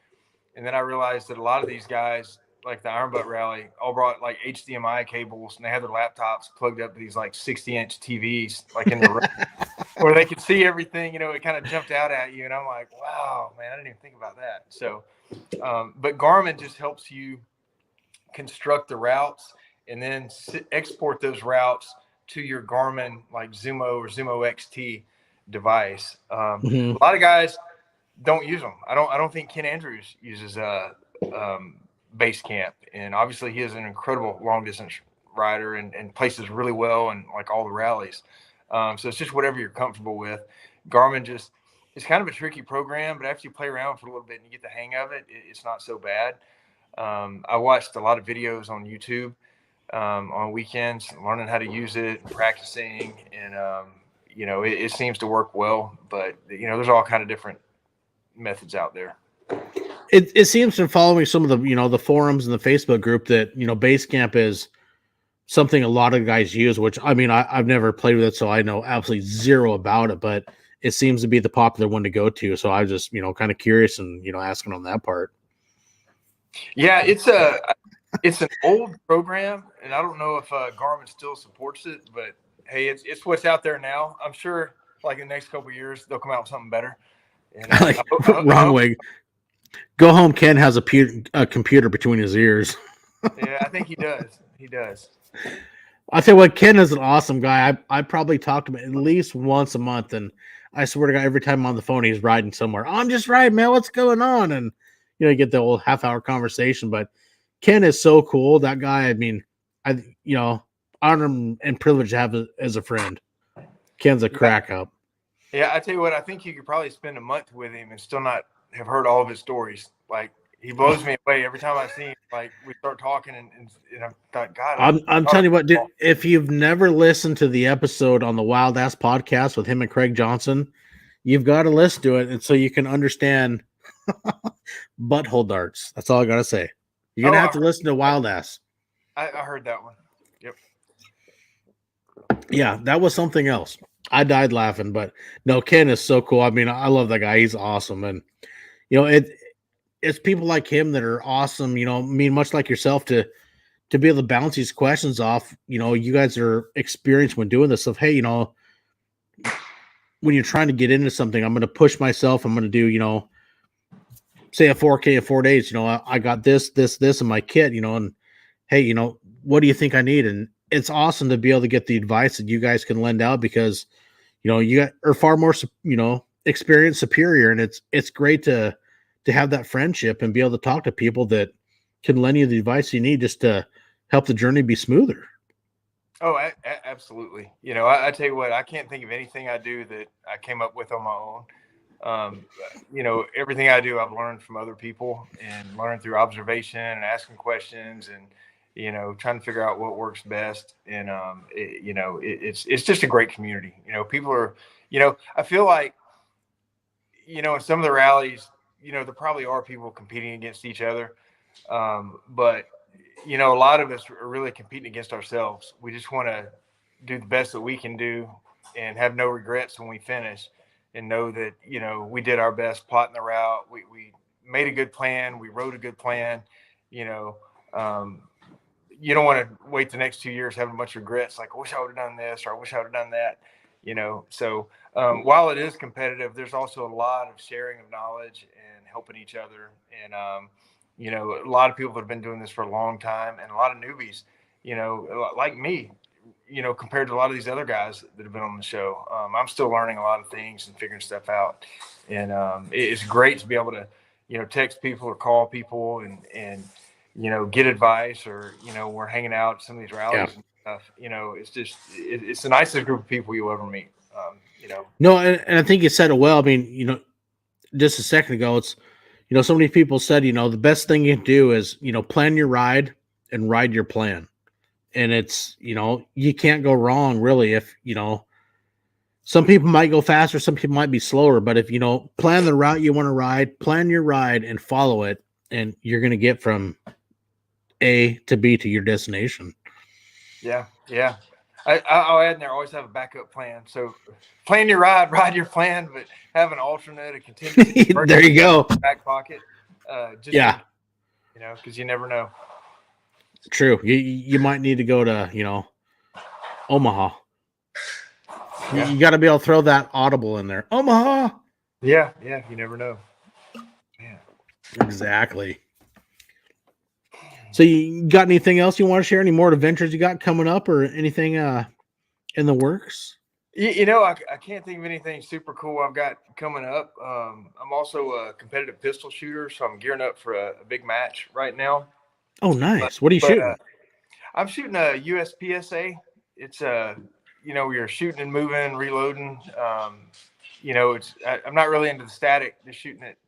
And then I realized that a lot of these guys, like the Iron Butt Rally, all brought like HDMI cables, and they had their laptops plugged up to these like 60-inch TVs, like in the room, where they could see everything. It kind of jumped out at you. And I'm like, wow, man, I didn't even think about that. So, but Garmin just helps you construct the routes and then export those routes to your Garmin like Zumo or Zumo XT device. A lot of guys don't use them. I don't think Ken Andrews uses Basecamp, and obviously he is an incredible long distance rider and places really well in like all the rallies. So it's just whatever you're comfortable with. Garmin it's kind of a tricky program, but after you play around for a little bit and you get the hang of it, it's not so bad. I watched a lot of videos on YouTube on weekends, learning how to use it, practicing, and it seems to work well. But there's all kind of different methods out there.
It seems from following some of the the forums and the Facebook group that Basecamp is something a lot of guys use. Which I mean, I've never played with it, so I know absolutely zero about it. But it seems to be the popular one to go to. So I was just kind of curious and asking on that part.
Yeah, it's an old program, and I don't know if Garmin still supports it, but hey, it's what's out there now. I'm sure, like in the next couple of years, they'll come out with something better. And
Like wrong way. Go home. Ken has a computer between his ears.
Yeah, I think he does. He does.
I'll tell you what, Ken is an awesome guy. I probably talk to him at least once a month, and I swear to God, every time I'm on the phone, he's riding somewhere. Oh, I'm just riding, man. What's going on? And you get the old half-hour conversation. But Ken is so cool. That guy. I mean, I honor him and privileged to have as a friend. Ken's a crack up.
Yeah, I tell you what, I think you could probably spend a month with him and still not have heard all of his stories. Like, he blows me away every time I see him. Like, we start talking, and I'm like, God.
I'm telling you what, dude, if you've never listened to the episode on the Wild Ass podcast with him and Craig Johnson, you've got to listen to it, and so you can understand butthole darts. That's all I got to say. You're gonna have to listen to Wild Ass.
I heard that one. Yep.
Yeah, that was something else. I died laughing, but no, Ken is so cool. I mean, I love that guy. He's awesome, and it's people like him that are awesome. I mean, much like yourself, to be able to bounce these questions off. You guys are experienced when doing this. Of hey, when you're trying to get into something, I'm going to push myself. I'm going to do say a 4K in 4 days. I got this in my kit. And hey, what do you think I need? And it's awesome to be able to get the advice that you guys can lend out because you are far more experience superior, and it's great to have that friendship and be able to talk to people that can lend you the advice you need just to help the journey be smoother.
Oh, absolutely. I tell you what, I can't think of anything I do that I came up with on my own. Everything I do, I've learned from other people and learned through observation and asking questions and trying to figure out what works best. And it's just a great community. People are, I feel like, in some of the rallies, there probably are people competing against each other. But a lot of us are really competing against ourselves. We just want to do the best that we can do and have no regrets when we finish and know that, we did our best plotting the route. We made a good plan. We wrote a good plan. You don't want to wait the next 2 years having a bunch of regrets. Like, I wish I would have done this, or I wish I would have done that. So while it is competitive, there's also a lot of sharing of knowledge and helping each other. And, a lot of people that have been doing this for a long time and a lot of newbies, like me, compared to a lot of these other guys that have been on the show. I'm still learning a lot of things and figuring stuff out. And it's great to be able to, text people or call people and get advice, or, we're hanging out at some of these rallies and stuff. It's just, it's the nicest group of people you'll ever meet.
No, and I think you said it well. I mean, just a second ago, it's, so many people said, the best thing you can do is, plan your ride and ride your plan. And it's, you can't go wrong really if, some people might go faster, some people might be slower, but if, plan the route you want to ride, plan your ride and follow it, and you're going to get from A to B to your destination.
Yeah. Yeah. I'll add in there, always have a backup plan. So plan your ride your plan, but have an alternate, a contingency.
There you go.
Back pocket. Because you never know.
True. You might need to go to, Omaha. Yeah. You got to be able to throw that audible in there. Omaha.
Yeah. Yeah. You never know. Yeah.
Exactly. So you got anything else you want to share? Any more adventures you got coming up or anything in the works?
I can't think of anything super cool I've got coming up. I'm also a competitive pistol shooter, so I'm gearing up for a big match right now.
Oh, nice. What are you shooting?
I'm shooting a USPSA. It's you're shooting and moving, reloading. I'm not really into the static, just shooting it,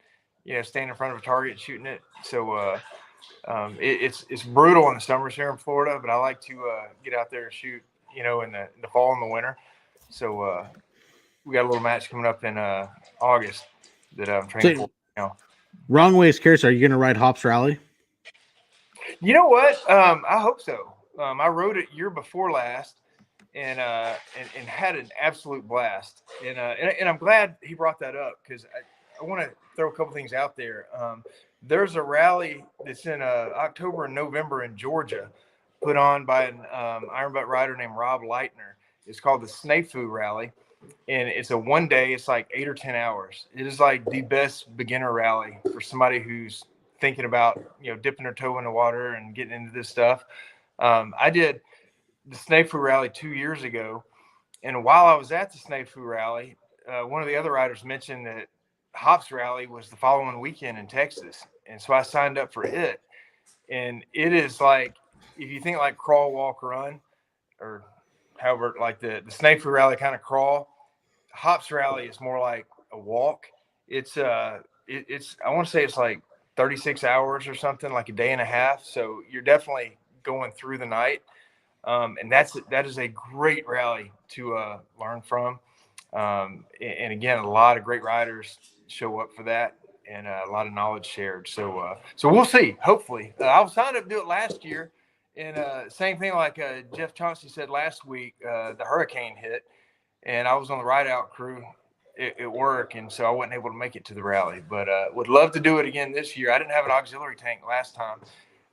standing in front of a target and shooting it. So It's brutal in the summers here in Florida, but I like to get out there and shoot, in the fall and the winter. So we got a little match coming up in August that I'm training for now.
Wrong way is curious. Are you going to ride Hops Rally?
You know what? I hope so. I rode it year before last, and had an absolute blast. And I'm glad he brought that up, because I want to throw a couple things out there. There's a rally that's in October and November in Georgia, put on by an iron butt rider named Rob Leitner. It's called the Snafu Rally, and it's a 1 day. It's like 8 or 10 hours. It is like the best beginner rally for somebody who's thinking about dipping their toe in the water and getting into this stuff. I did the Snafu Rally 2 years ago, and while I was at the Snafu Rally, one of the other riders mentioned that Hops Rally was the following weekend in Texas, and so I signed up for it. And it is like, if you think like crawl, walk, run, or however, like the Snafu Rally kind of crawl, Hops Rally is more like a walk. It's I want to say it's like 36 hours or something, like a day and a half. So you're definitely going through the night, and that is a great rally to learn from. And again, a lot of great riders show up for that, and a lot of knowledge shared. So we'll see. Hopefully, I was signed up to do it last year, and same thing like Jeff Chauncey said last week. The hurricane hit, and I was on the ride out crew at work, and so I wasn't able to make it to the rally. But would love to do it again this year. I didn't have an auxiliary tank last time,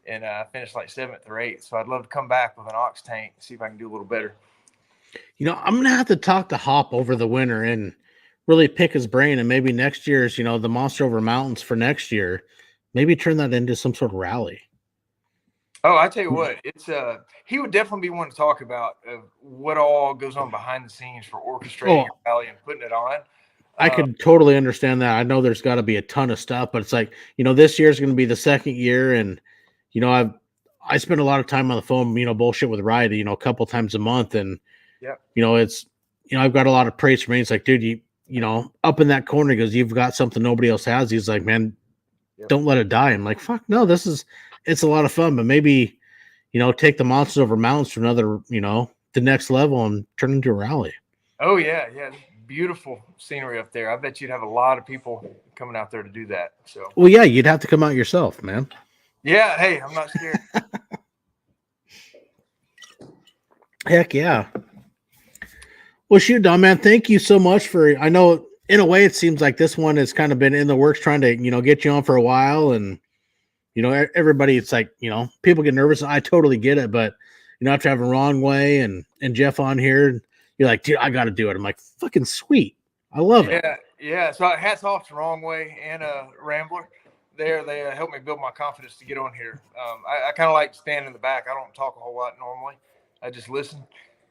and I finished like 7th or 8th. So I'd love to come back with an aux tank and see if I can do a little better.
I'm going to have to talk to Hop over the winter and really pick his brain, and maybe next year's, the Monster Over Mountains for next year, maybe turn that into some sort of rally.
Oh, I tell you what, it's he would definitely be one to talk about what all goes on behind the scenes for orchestrating your rally and putting it on.
I could totally understand that. I know there's got to be a ton of stuff, but it's like, this year's going to be the second year, and I spend a lot of time on the phone, bullshit with Ride, a couple times a month, and it's, I've got a lot of praise from me. It's like, dude, up in that corner, he goes, you've got something nobody else has. He's like, man, don't let it die. I'm like, fuck no, it's a lot of fun, but maybe, take the Monsters Over Mountains to another, the next level and turn into a rally.
Oh yeah. Beautiful scenery up there. I bet you'd have a lot of people coming out there to do that. So,
well, yeah, you'd have to come out yourself, man.
Yeah. Hey, I'm not scared.
Heck yeah. Well, shoot, Don, man, thank you so much I know in a way it seems like this one has kind of been in the works trying to, get you on for a while. And, everybody, it's like, people get nervous. And I totally get it. But, after having Wrong Way and Jeff on here, you're like, dude, I got to do it. I'm like, fucking sweet. I love it.
Yeah. So hats off to Wrong Way and Rambler. They helped me build my confidence to get on here. I kind of like standing in the back. I don't talk a whole lot normally. I just listen.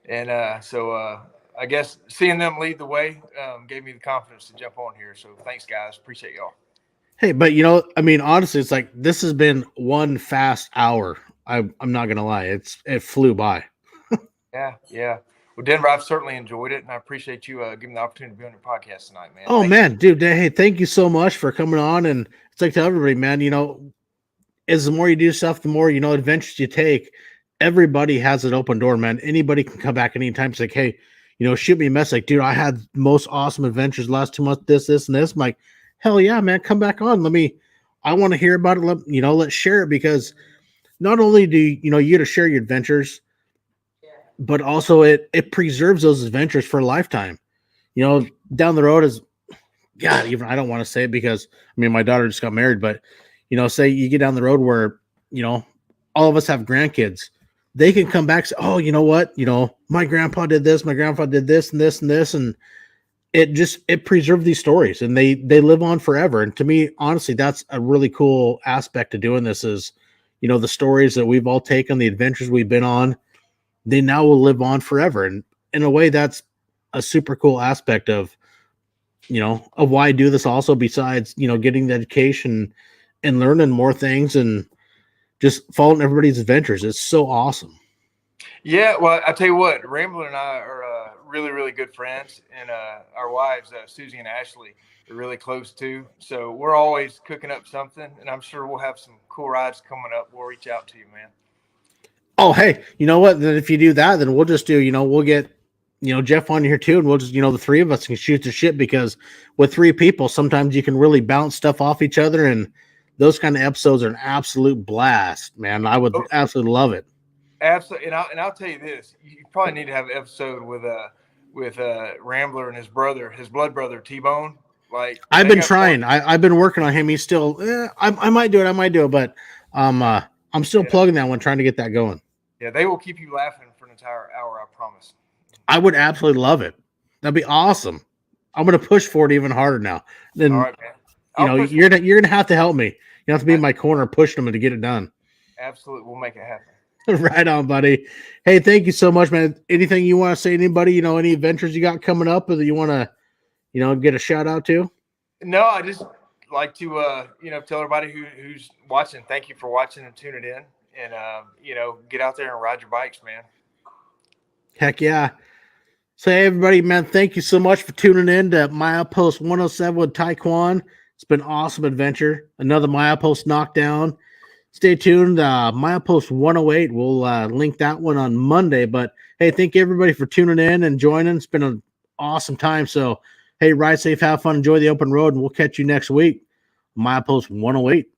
And so I guess seeing them lead the way gave me the confidence to jump on here. So thanks, guys. Appreciate y'all.
Hey, but honestly, it's like this has been one fast hour. I'm not gonna lie, it flew by.
Yeah. Well, Denver, I've certainly enjoyed it, and I appreciate you giving the opportunity to be on your podcast tonight, man.
Oh, man, dude. Hey, thank you so much for coming on. And it's like to everybody, man, as the more you do stuff, the more, adventures you take. Everybody has an open door, man. Anybody can come back anytime. It's like, hey, shoot me a message. Like, dude, I had most awesome adventures last 2 months, this, and this. I'm like, hell yeah, man, come back on. I want to hear about it. Let's share it, because not only do you to share your adventures, but also it preserves those adventures for a lifetime. Down the road is, God, even I don't want to say it because my daughter just got married, but say you get down the road where all of us have grandkids, they can come back and say, oh, you know what, my grandpa did this, my grandpa did this and this and this, and it preserved these stories, and they live on forever. And to me, honestly, that's a really cool aspect of doing this is, the stories that we've all taken, the adventures we've been on, they now will live on forever. And in a way, that's a super cool aspect of why I do this also, besides, getting the education and learning more things and just following everybody's adventures. It's so awesome.
Yeah. Well, I tell you what, Rambler and I are really, really good friends, and our wives, Susie and Ashley, are really close too. So we're always cooking up something, and I'm sure we'll have some cool rides coming up. We'll reach out to you, man.
Oh, hey, you know what? Then if you do that, then we'll just do, we'll get, Jeff on here too. And we'll just, the three of us can shoot the shit, because with three people, sometimes you can really bounce stuff off each other. And those kind of episodes are an absolute blast, man. I would absolutely love it.
Absolutely. And I'll tell you this, you probably need to have an episode with Rambler and his blood brother, T-Bone. Like,
I've been trying, I've been working on him. He's still, I might do it. But I'm still plugging that one, trying to get that going.
Yeah, they will keep you laughing for an entire hour, I promise.
I would absolutely love it. That'd be awesome. I'm going to push for it even harder now. Then,
all right, man.
You're going to have to help me. You have to be in my corner pushing them to get it done.
Absolutely. We'll make it happen.
Right on, buddy. Hey, thank you so much, man. Anything you want to say to anybody, any adventures you got coming up or that you want to, get a shout out to?
No, I just like to, tell everybody who's watching, thank you for watching and tuning in, and, get out there and ride your bikes, man.
Heck yeah. So, hey, everybody, man, thank you so much for tuning in to Milepost 107 with Kwon. It's been an awesome adventure. Another Milepost knockdown. Stay tuned. Milepost 108. We'll link that one on Monday. But, hey, thank you, everybody, for tuning in and joining. It's been an awesome time. So, hey, ride safe, have fun, enjoy the open road, and we'll catch you next week. Milepost 108.